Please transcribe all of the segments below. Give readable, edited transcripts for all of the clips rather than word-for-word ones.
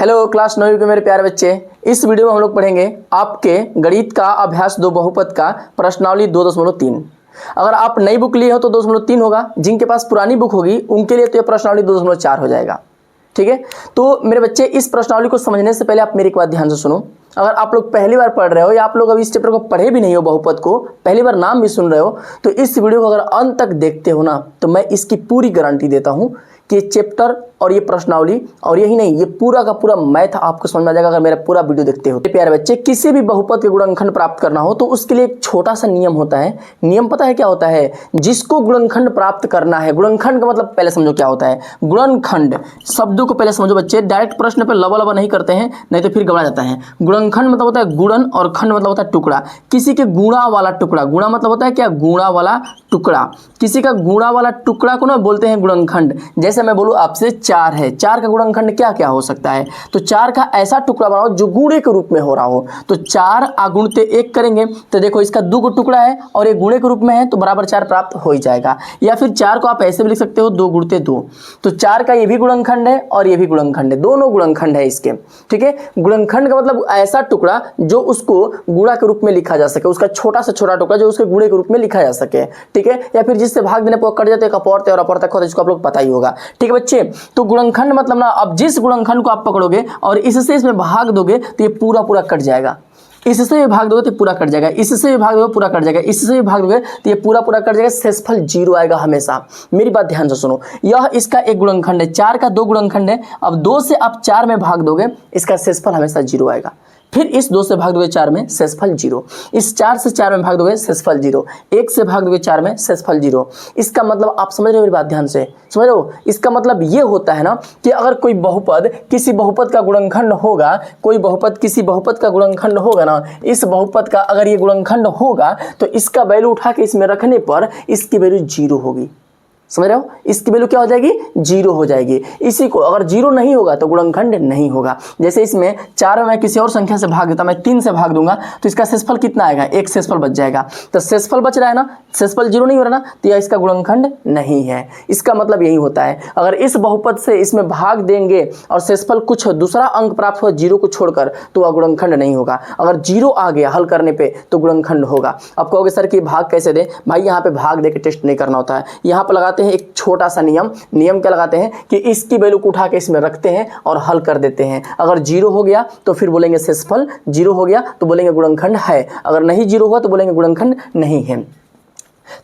Hello class 9 के मेरे प्यारे बच्चे, इस वीडियो में हम लोग पढ़ेंगे आपके गणित का अभ्यास 2 बहुपद का प्रश्नावली 2.3। अगर आप नई बुक लिए हो तो 2.3 होगा, जिनके पास पुरानी बुक होगी उनके लिए तो ये प्रश्नावली 2.4 हो जाएगा। ठीक है, तो मेरे बच्चे इस प्रश्नावली को समझने से पहले आप मेरी एक बात ध्यान से सुनो। अगर आप लोग पहली बार पढ़ रहे हो या आप लोग अभी इस चैप्टर को पढ़े भी नहीं हो, बहुपद को पहली बार नाम भी सुन रहे हो, तो इस वीडियो को अगर अंत तक देखते हो ना तो मैं इसकी पूरी गारंटी देता हूं कि चैप्टर और ये प्रश्नावली और यही नहीं, ये पूरा का पूरा मैथ आपको समझ में आ जाएगा अगर मेरा पूरा वीडियो देखते हो। प्यारे बच्चे, किसी भी बहुपद के गुणनखंड प्राप्त करना हो तो उसके लिए एक छोटा सा नियम होता है। नियम पता है क्या होता है? जिसको गुणनखंड प्राप्त करना है, गुणनखंड का मतलब पहले समझो क्या होता है। गुणनखंड शब्दों को पहले समझो बच्चे, डायरेक्ट प्रश्न पे लवा लवा नहीं करते हैं, नहीं तो फिर घबरा जाता है। गुणनखंड मतलब होता है गुणन और खंड मतलब होता है टुकड़ा। किसी के गुणा वाला टुकड़ा, गुणा मतलब होता है क्या? गुणा वाला टुकड़ा। किसी का गुणा वाला टुकड़ा को ना बोलते हैं गुणनखंड। जैसे मैं बोलूं आपसे 4 है, 4 का गुणनखंड क्या क्या हो सकता है? तो 4 का ऐसा टुकड़ा बनाओ जो गुणे के रूप में हो रहा हो। तो 4 गुणते 1 करेंगे तो देखो इसका 2 को टुकड़ा है और एक गुणे के रूप में है तो बराबर 4 प्राप्त हो ही जाएगा। या फिर 4 को आप ऐसे भी लिख सकते हो 2 गुणते 2। तो 4 का ये भी गुणनखंड है और ये भी गुणनखंड है, दोनों गुणनखंड है इसके। ठीक है, गुणनखंड का मतलब ऐसा टुकड़ा जो उसको गुणा के रूप में लिखा जा सके, उसका छोटा से छोटा टुकड़ा जो उसके गुणे के रूप में लिखा जा सके। ठीक है, या फिर जिससे भाग देने पर कट जाते हैं, अपौरते और अपौर तक होता है, जिसको आप लोग पता ही होगा। ठीक है बच्चे, तो गुणनखंड मतलब ना, अब जिस गुणनखंड को आप पकड़ोगे और इससे इसमें भाग दोगे तो ये पूरा पूरा कट जाएगा। इससे भी भाग दोगे तो पूरा कट जाएगा, इससे भी भाग दोगे पूरा कट जाएगा, इससे भी भाग दोगे तो ये पूरा पूरा कट जाएगा। शेषफल 0 आएगा हमेशा। मेरी बात ध्यान से सुनो, यह इसका एक गुणनखंड है, 4 का 2 गुणनखंड है। अब 2 से आप 4 में भाग दोगे, इसका शेषफल हमेशा 0 आएगा। फिर इस 2 से भाग दोगे 4 में, शेषफल 0। इस 4 से 4 में भाग दोगे, शेषफल 0। 1 से भाग दोगे 4 में, शेषफल 0। इसका मतलब आप समझ रहे हो मेरी बात ध्यान से? समझ रहे हो? इसका मतलब ये होता है ना कि अगर कोई बहुपद किसी बहुपद का गुणनखंड होगा, कोई बहुपद किसी बहुपद का गुणनखंड होगा ना, इस बहुपद का अगर ये गुणनखंड होगा तो इसका वैल्यू उठा के इसमें रखने पर इसकी वैल्यू 0 होगी। समझ रहे हो? इसकी वैल्यू क्या हो जाएगी? 0 हो जाएगी। इसी को अगर 0 नहीं होगा तो गुणनखंड नहीं होगा। जैसे इसमें 4 में मैं किसी और संख्या से भाग देता, मैं 3 से भाग दूंगा तो इसका शेषफल कितना आएगा? 1 शेषफल बच जाएगा। तो शेषफल बच रहा है ना, शेषफल 0 नहीं हो रहा ना, तो यह इसका गुणनखंड नहीं है। इसका मतलब यही होता है, अगर इस बहुपद से इसमें भाग देंगे और शेषफल कुछ दूसरा अंक प्राप्त हो 0 को छोड़कर तो वह गुणनखंड नहीं होगा। अगर 0 आ गया हल करने पे तो गुणनखंड होगा। अब कहोगे सर कि भाग कैसे दे? भाई यहाँ पे भाग दे के टेस्ट नहीं करना होता है, यहाँ पे लगाते हैं एक छोटा सा नियम। नियम क्या लगाते हैं कि इसकी वैल्यू को उठा के इसमें रखते हैं और हल कर देते हैं। अगर 0 हो गया तो फिर बोलेंगे शेषफल, 0 हो गया तो बोलेंगे गुणनखंड है, अगर नहीं 0 हुआ तो बोलेंगे गुणनखंड नहीं है।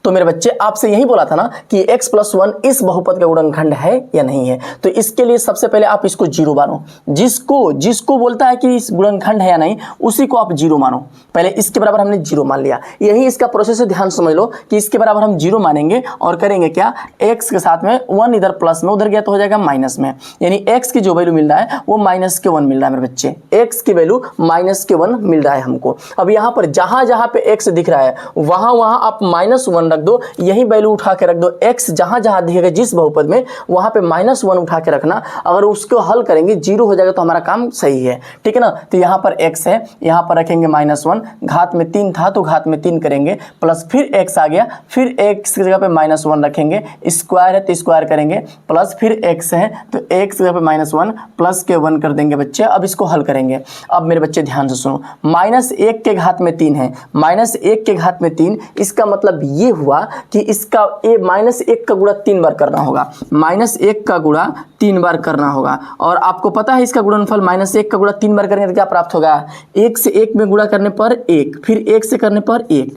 तो मेरे बच्चे, आपसे यही बोला था ना कि x+1 इस बहुपद का गुणनखंड है या नहीं है। तो इसके लिए सबसे पहले आप इसको 0 मानो। जिसको बोलता है कि इस गुणनखंड है या नहीं, उसी को आप 0 मानो। पहले इसके बराबर हमने 0 मान लिया। यही इसका प्रोसेस है, ध्यान समझ लो कि इसके बराबर हम 0 मानेंगे और करेंगे क्या? x के साथ में 1 इधर प्लस में, उधर गया तो हो जाएगा माइनस में। यानी x की जो वैल्यू मिल रहा है वो -1 मिल रहा है मेरे बच्चे। x की वैल्यू -1 मिल रहा है हमको। अब यहाँ पर जहां जहां पे x दिख रहा है वहां वहां आप -1 रख दो, यही वैल्यू उठा के रख दो। x जहां जहां दिखेगा जिस बहुपद में वहां पे -1 उठा के रखना। अगर उसको हल करेंगे 0 हो जाएगा तो हमारा काम सही है। ठीक है ना? तो यहां पर x है, यहां पर रखेंगे -1, घात में 3 था तो घात में 3 करेंगे, प्लस फिर x आ गया, फिर x की जगह पे -1 रखेंगे, स्क्वायर है तो स्क्वायर करेंगे, प्लस फिर x है तो x की जगह पे -1 प्लस के 1 कर देंगे बच्चे। अब इसको हल करेंगे। अब मेरे बच्चे ध्यान से सुनो, -1 के घात में 3 है, -1 के घात में 3, इसका मतलब ये हुआ कि इसका -1 का गुणा 3 बार करना होगा। -1 का गुणा 3 बार करना होगा। और आपको पता है इसका गुणनफल -1 का गुणा 3 बार करेंगे तो क्या प्राप्त होगा? 1 से 1 में गुणा करने पर 1, फिर 1 से करने पर 1,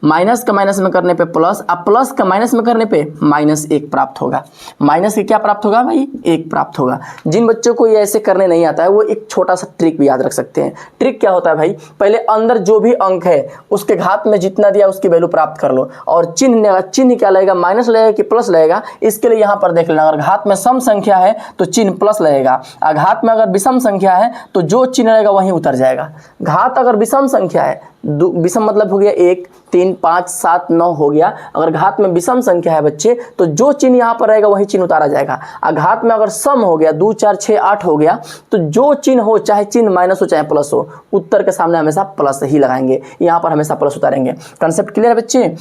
माइनस का माइनस में करने पे प्लस, अब प्लस का माइनस में करने पे -1 प्राप्त होगा। माइनस के क्या प्राप्त होगा भाई? 1 प्राप्त होगा। जिन बच्चों को ये ऐसे करने नहीं आता है वो एक छोटा सा ट्रिक भी याद रख सकते हैं। ट्रिक क्या होता है भाई? पहले अंदर जो भी अंक है उसके घात में जितना दिया उसकी वैल्यू प्राप्त कर लो, और चिन्ह क्या लगेगा? माइनस लगेगा कि प्लस लगेगा? इसके लिए यहाँ पर देख लेना, अगर घात में सम संख्या है तो चिन्ह प्लस लगेगा, और घात में अगर विषम संख्या है तो जो चिन्ह रहेगा वहीं उतर जाएगा। घात अगर विषम संख्या है, विषम मतलब हो गया 1, 3, 5, 7, 9 हो गया। अगर घात में विषम संख्या है बच्चे तो जो चिन्ह यहाँ पर रहेगा वही चिन्ह उतारा जाएगा। और घात में अगर सम हो गया, 2, 4, 6, 8 हो गया, तो जो चिन्ह हो, चाहे चिन्ह माइनस हो चाहे प्लस हो, उत्तर के सामने हमेशा प्लस ही लगाएंगे, यहाँ पर हमेशा प्लस उतारेंगे। कंसेप्ट क्लियर है बच्चे?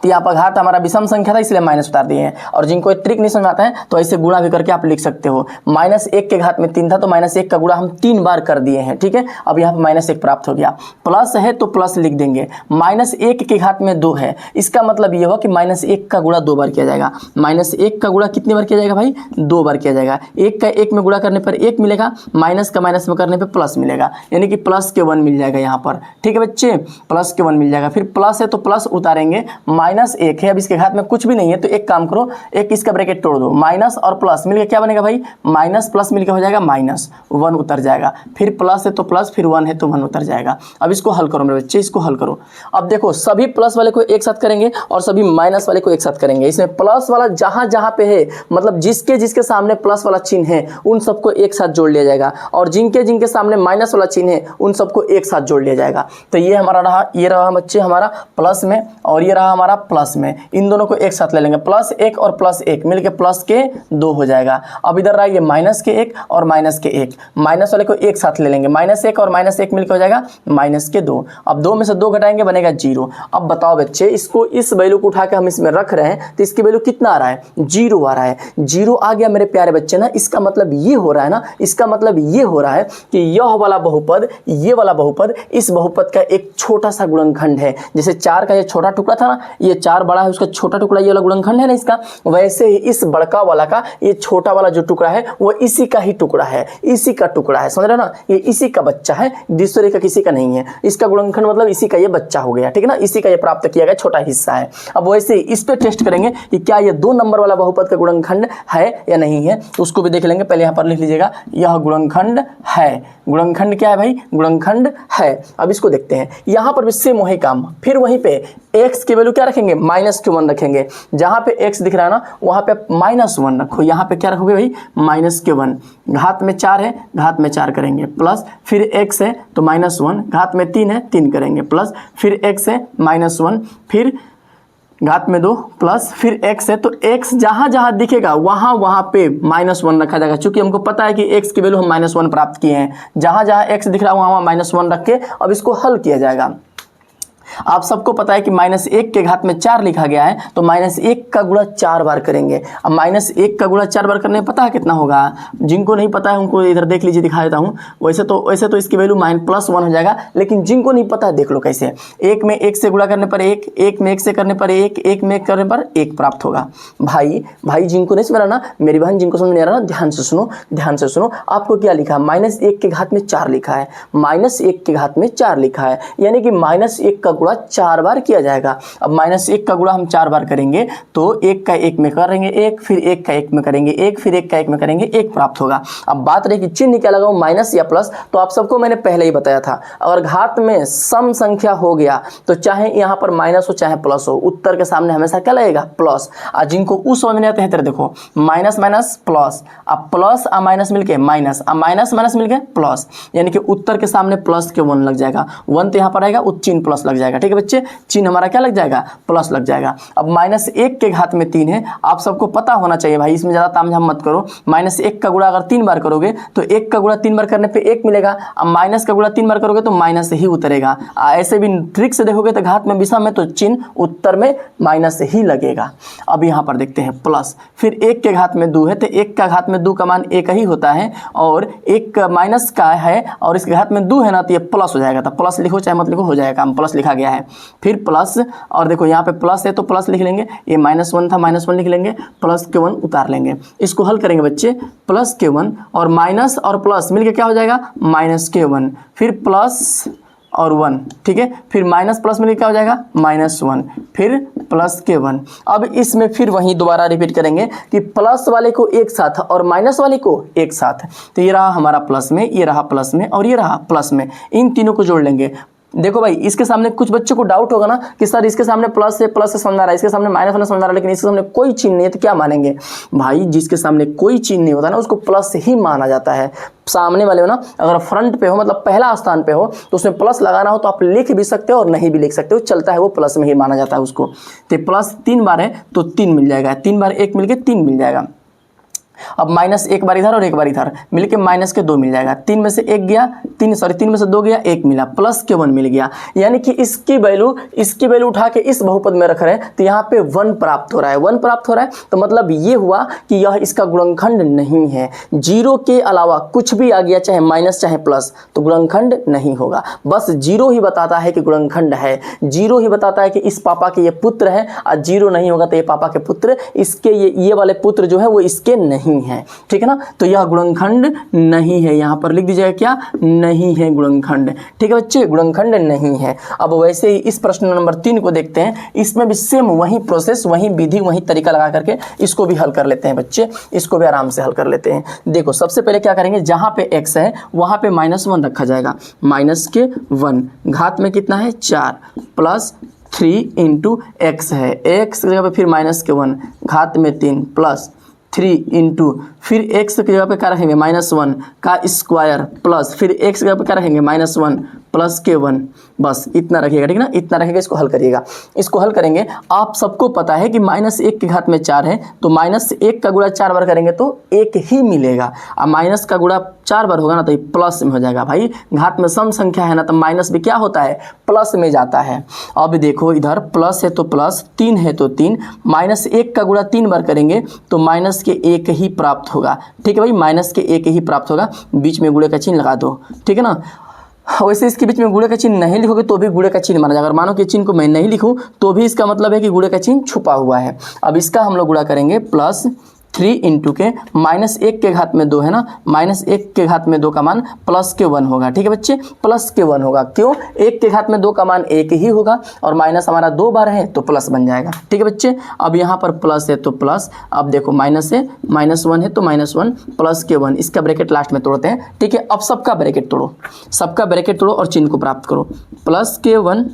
तो यहाँ पर घात हमारा विषम संख्या था इसलिए माइनस उतार दिए हैं। और जिनको ट्रिक नहीं समझ आता है तो ऐसे गुणा भी करके आप लिख सकते हो। -1 के घात में 3 था तो -1 का गुणा हम 3 बार कर दिए हैं, ठीक है। अब यहाँ पर -1 प्राप्त हो गया, प्लस है तो प्लस लिख देंगे। -1 के घात में 2 है, इसका मतलब ये हुआ कि -1 का गुणा 2 बार किया जाएगा। -1 का गुणा कितनी बार किया जाएगा भाई? 2 बार किया जाएगा। 1 का 1 में गुणा करने पर 1 मिलेगा, माइनस का माइनस में करने पर प्लस मिलेगा, यानी कि प्लस के 1 मिल जाएगा यहाँ पर, ठीक है बच्चे, प्लस के 1 मिल जाएगा। फिर प्लस है तो प्लस उतारेंगे, -1 है, अब इसके घात में कुछ भी नहीं है तो एक काम करो, एक इसका ब्रैकेट तोड़ दो, माइनस और प्लस मिलकर क्या बनेगा भाई? माइनस प्लस मिलकर हो जाएगा -1 उतर जाएगा। फिर प्लस है तो प्लस, फिर 1 है तो 1 उतर जाएगा। अब इसको हल करो मेरे बच्चे, इसको हल करो। अब देखो सभी प्लस वाले को एक साथ करेंगे और सभी माइनस वाले को एक साथ करेंगे। इसमें प्लस वाला जहां जहां पे है, मतलब जिसके जिसके सामने प्लस वाला चिन्ह है उन सबको एक साथ जोड़ लिया जाएगा, और जिनके जिनके सामने माइनस वाला चिन्ह है उन सबको एक साथ जोड़ लिया जाएगा। तो ये हमारा रहा, ये रहा बच्चे हमारा प्लस में, और ये रहा हमारा प्लस में। इन दोनों को एक साथ ले लेंगे, +1 और +1 मिलकर प्लस के 2 हो जाएगा। अब इधर रहा ये -1 और -1, माइनस वाले को एक साथ ले लेंगे, -1 और -1 मिलकर हो जाएगा -2। अब 2 में से 2 घटाएंगे बनेगा 0। अब बताओ बच्चे, इसको इस वैल्यू को उठा के हम इसमें रख रहे हैं तो इसकी वैल्यू कितना आ रहा है? 0 आ रहा है। 0 आ गया मेरे प्यारे बच्चे ना, इसका मतलब ये हो रहा है ना, इसका मतलब ये हो रहा है कि यह वाला बहुपद, ये वाला बहुपद इस बहुपद का एक छोटा सा गुणनखंड है। जैसे 4 का ये छोटा टुकड़ा था ना, ये 4 बड़ा है, उसका छोटा टुकड़ा ये वाला गुणनखंड है ना इसका, वैसे ही इस बड़का वाला का ये छोटा वाला जो टुकड़ा है वो इसी का ही टुकड़ा है, इसी का टुकड़ा है, समझ रहे हो ना, ये इसी का बच्चा है, दूसरे का किसी का नहीं है। इसका गुणनखंड मतलब इसी का ये बच्चा हो गया, ठीक है ना, इसी का ये प्राप्त किया गया छोटा हिस्सा है। अब वैसे ही इस पे टेस्ट करेंगे कि क्या ये 2 नंबर वाला बहुपद का गुणनखंड है या नहीं है, तो उसको भी देख लेंगे। पहले यहाँ पर लिख लीजिएगा, यह गुणनखंड है। गुणनखंड क्या है भाई? गुणनखंड है। अब इसको देखते हैं, यहाँ पर भी सेम वही काम, फिर वहीं पे x की वैल्यू क्या रखेंगे? -1 रखेंगे। जहाँ पे x दिख रहा है ना वहाँ पे -1 रखो, यहाँ पे क्या रखोगे भाई? -1। घात में 4 है, घात में 4 करेंगे, प्लस फिर x है तो -1, घात में 3 है 3 करेंगे, प्लस फिर x है -1, फिर घात में 2 प्लस फिर x है तो x जहां जहां दिखेगा वहां वहां पे -1 रखा जाएगा, क्योंकि हमको पता है कि x की वैल्यू हम -1 प्राप्त किए हैं। जहां जहां x दिख रहा है वहां वहां -1 रख के अब इसको हल किया जाएगा। आप सबको पता है कि -1 के घात में 4 लिखा गया है, तो -1 का गुणा 4 बार करेंगे। अब -1 का गुणा 4 बार करने में पता है कितना होगा? जिनको नहीं पता है उनको इधर देख लीजिए, दिखा देता हूँ। वैसे तो इसकी वैल्यू +1 हो जाएगा, लेकिन जिनको नहीं पता है देख लो कैसे। 1 में 1 से गुणा करने पर 1, 1 में 1 से करने पर 1, 1 में 1 करने पर 1 प्राप्त होगा। भाई जिनको नहीं समझ रहा ना, मेरी बहन जिनको समझ नहीं आ रहा ना, ध्यान से सुनो, ध्यान से सुनो। आपको क्या लिखा है? -1 के घात में 4 लिखा है, -1 के घात में 4 लिखा है, यानी कि -1 का गुणा 4 बार किया जाएगा। अब -1 का गुणा हम 4 बार करेंगे तो 1 का 1 में करेंगे 1, फिर 1 का 1 में करेंगे 1, फिर 1 का 1 में करेंगे 1 प्राप्त होगा। अब बात रही कि चिन्ह क्या लगाऊं, माइनस या प्लस, तो आप सबको मैंने पहले ही बताया था, अगर घात में सम संख्या हो गया तो चाहे यहाँ पर माइनस हो चाहे प्लस हो, उत्तर के सामने हमेशा क्या लगेगा? प्लस। और जिनको उस समझ में आते हैं तेरे देखो, माइनस माइनस प्लस, अब प्लस और माइनस मिलके माइनस, अब माइनस माइनस मिलके प्लस, यानी कि उत्तर के सामने प्लस के 1 लग जाएगा। 1 तो यहाँ पर आएगा, चिन्ह प्लस लग जाएगा, ठीक है बच्चे, चिन्ह हमारा क्या लग जाएगा? प्लस लग जाएगा। अब -1 के घात में 3 है, आप सबको पता होना चाहिए भाई, इसमें ज़्यादा तामझाम मत करो। -1 का गुणा अगर 3 बार करोगे तो 1 का गुणा 3 बार करने पे 1 मिलेगा, अब माइनस का गुणा 3 बार करोगे तो माइनस ही उतरेगा। ऐसे भी ट्रिक से देखोगे तो घात में विषम है तो चिन्ह उत्तर में माइनस ही लगेगा। अब यहाँ पर देखते हैं प्लस, फिर 1 के घात में 2 है तो 1 का घात में 2 का मान 1 ही होता है, और 1 माइनस का है और इसके घात में 2 है ना, तो ये प्लस हो जाएगा। तो प्लस लिखो चाहे मत लिखो, हो जाएगा, हम प्लस लिखा गया है। फिर प्लस, और देखो यहाँ पे प्लस है तो प्लस लिख लेंगे, ये -1 था -1 लिख लेंगे, प्लस के 1 उतार लेंगे। इसको हल करेंगे बच्चे, प्लस के 1 और माइनस और प्लस मिलके क्या हो जाएगा? -1, फिर प्लस और 1, ठीक है, फिर माइनस प्लस मिलके क्या हो जाएगा? -1, फिर प्लस के 1। अब इसमें फिर वहीं दोबारा रिपीट करेंगे कि प्लस वाले को एक साथ और माइनस वाले को एक साथ, तो ये रहा हमारा प्लस में, ये रहा प्लस में और ये रहा प्लस में, इन तीनों को जोड़ लेंगे। देखो भाई, इसके सामने कुछ बच्चों को डाउट होगा ना कि सर इसके सामने प्लस से समझ आ रहा है, इसके सामने माइनस समझ आ रहा है, लेकिन इसके सामने कोई चिन्ह नहीं है तो क्या मानेंगे? भाई जिसके सामने कोई चिन्ह नहीं होता ना उसको प्लस ही माना जाता है। सामने वाले हो ना, अगर फ्रंट पे हो मतलब पहला स्थान पे हो तो उसमें प्लस लगाना हो तो आप लिख भी सकते हो और नहीं भी लिख सकते हो, चलता है, वो प्लस में ही माना जाता है उसको। तो प्लस 3 बार है तो 3 मिल जाएगा, 3 बार 1 मिलके 3 मिल जाएगा। अब माइनस एक बार इधर और एक बार इधर मिलके माइनस के 2 मिल जाएगा। 3 में से 1 गया, 3 में से 2 गया, 1 मिला, प्लस के 1 मिल गया। यानी कि इसकी वैल्यू उठा के इस बहुपद में रख रहे हैं तो यहाँ पे 1 प्राप्त हो रहा है। 1 प्राप्त हो रहा है तो मतलब ये हुआ कि यह इसका गुणनखंड नहीं है। 0 के अलावा कुछ भी आ गया, चाहे माइनस चाहे प्लस, तो गुणनखंड नहीं होगा। बस 0 ही बताता है कि गुणनखंड है, 0 ही बताता है कि इस पापा के ये पुत्र है, और 0 नहीं होगा तो ये पापा के पुत्र, इसके ये वाले पुत्र जो है वो इसके नहीं है। ठीक है ना, तो यह गुणनखंड नहीं है। यहां पर लिख दीजिएगा क्या, नहीं है गुणनखंड। ठीक है बच्चे, गुणनखंड नहीं है। अब वैसे ही इस प्रश्न नंबर 3 को देखते हैं। इसमें भी सेम वही प्रोसेस, वही विधि, वही तरीका लगा करके इसको भी हल कर लेते हैं बच्चे, इसको भी आराम से हल कर लेते हैं। देखो सबसे पहले क्या करेंगे, जहां पे x है वहां पे -1 रखा जाएगा। -1 घात में कितना है 4 प्लस 3 इंटू x है, x की जगह पे फिर -1 घात में 3 प्लस 3 इंटू फिर x की जगह पे क्या रखेंगे -1 का स्क्वायर प्लस फिर x की जगह पे क्या रखेंगे -1 प्लस के 1, बस इतना रखिएगा। ठीक है ना, इतना रखेंगे। इसको हल करिएगा। इसको हल करेंगे, आप सबको पता है कि -1 के घात में 4 है तो -1 का गुणा 4 बार करेंगे तो 1 ही मिलेगा। अब माइनस का गुणा 4 बार होगा ना तो ये प्लस में हो जाएगा। भाई घात में सम संख्या है ना तो माइनस भी क्या होता है, प्लस में जाता है। अब देखो इधर प्लस है तो प्लस, 3 है तो 3, -1 का गुणा 3 बार करेंगे तो माइनस के 1 ही प्राप्त होगा। ठीक है भाई, माइनस के 1 ही प्राप्त होगा। बीच में गुणे का चिन्ह लगा दो। ठीक है ना, वैसे इसके बीच में गुणे का चिन्ह नहीं लिखोगे तो भी गुणे का चिन्ह माना जाएगा। अगर मानो कि चिन्ह को मैं नहीं लिखूं तो भी इसका मतलब है कि गुणे का चिन्ह छुपा हुआ है। अब इसका हम लोग गुणा करेंगे प्लस 3 इंटू के -1 के घात में 2 है ना, -1 के घात में 2 का मान प्लस के 1 होगा। ठीक है बच्चे, प्लस के 1 होगा। क्यों, 1 के घात में 2 का मान 1 ही होगा और माइनस हमारा 2 बार है तो प्लस बन जाएगा। ठीक है बच्चे, अब यहाँ पर प्लस है तो प्लस, अब देखो माइनस है, -1 है तो -1 प्लस के 1, इसका ब्रैकेट लास्ट में तोड़ते हैं। ठीक है, अब सबका ब्रैकेट तोड़ो, सबका ब्रैकेट तोड़ो और चिन्ह को प्राप्त करो। प्लस के 1,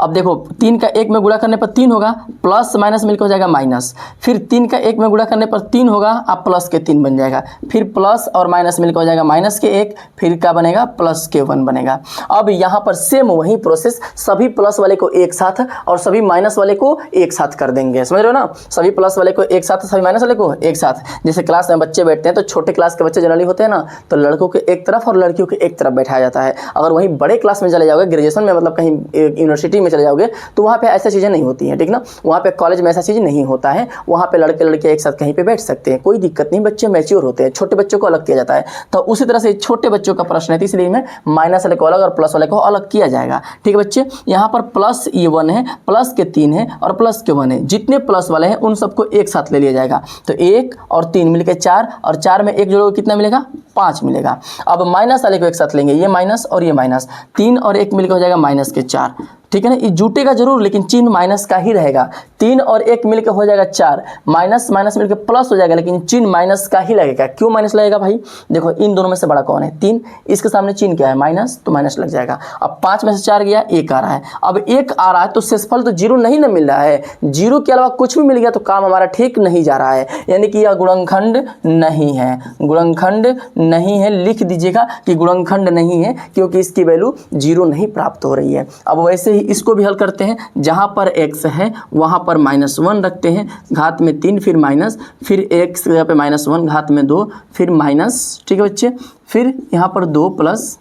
अब देखो 3 का 1 में गुणा करने पर 3 होगा, प्लस माइनस मिलकर हो जाएगा माइनस, फिर 3 का 1 में गुणा करने पर 3 होगा, अब प्लस के 3 बन जाएगा, फिर प्लस और माइनस मिलकर हो जाएगा माइनस के 1, फिर क्या बनेगा, प्लस के 1 बनेगा। अब यहाँ पर सेम वही प्रोसेस, सभी प्लस वाले को एक साथ और सभी माइनस वाले को एक साथ कर देंगे। समझ रहे हो ना, सभी प्लस वाले को एक साथ, सभी माइनस वाले को एक साथ। जैसे क्लास में बच्चे बैठते हैं तो छोटे क्लास के बच्चे जनरली होते हैं ना, तो लड़कों के एक तरफ और लड़कियों के एक तरफ बैठाया जाता है। अगर वहीं बड़े क्लास में चले जाओगे, ग्रेजुएशन में मतलब कहीं यूनिवर्सिटी में चले जाओगे तो वहाँ पे ऐसा चीज़ें नहीं होती हैं। ठीक ना, वहाँ पे कॉलेज में ऐसा चीज़ नहीं होता है। वहाँ पे लड़के लड़के एक साथ कहीं पे बैठ सकते हैं, कोई दिक्कत नहीं। बच्चे मैच्योर होते हैं, छोटे बच्चों को अलग किया जाता है। तो उसी तरह से छोटे बच्चों का प्रश्न है, इसलिए में माइनस वाले को अलग और प्लस वाले को अलग किया जाएगा। ठीक है बच्चे, यहाँ पर प्लस ये 1 है, प्लस के 3 है और प्लस के 1 है। जितने प्लस वाले हैं उन सबको एक साथ ले लिया जाएगा। तो 1 और 3 मिलकर 4 और 4 में 1 जोड़ोगे कितना मिलेगा, 5 मिलेगा। अब माइनस वाले को एक साथ लेंगे, ये माइनस और ये माइनस, 3 और 1 मिलकर हो जाएगा माइनस के 4। ठीक है ना, ये जुटेगा जरूर लेकिन चिन्ह माइनस का ही रहेगा। 3 और 1 मिलकर हो जाएगा 4, माइनस माइनस मिलकर प्लस हो जाएगा लेकिन चिन्ह माइनस का ही लगेगा। क्यों माइनस लगेगा भाई, देखो इन दोनों में से बड़ा कौन है, 3, इसके सामने चिन्ह क्या है, माइनस, तो माइनस लग जाएगा। अब 5 में से 4 गया, 1 आ रहा है। अब 1 आ रहा है तो शेषफल तो 0 नहीं ना मिल रहा है, 0 के अलावा कुछ भी मिल गया तो काम हमारा ठीक नहीं जा रहा है, यानी कि यह गुणनखंड नहीं है, गुणनखंड नहीं है। लिख दीजिएगा कि गुणनखंड नहीं है क्योंकि इसकी वैल्यू 0 नहीं प्राप्त हो रही है। अब वैसे ही इसको भी हल करते हैं। जहाँ पर x है वहाँ पर -1 रखते हैं, घात में 3 फिर माइनस, फिर x की जगह पे -1 घात में 2 फिर माइनस। ठीक है बच्चे, फिर यहाँ पर 2 प्लस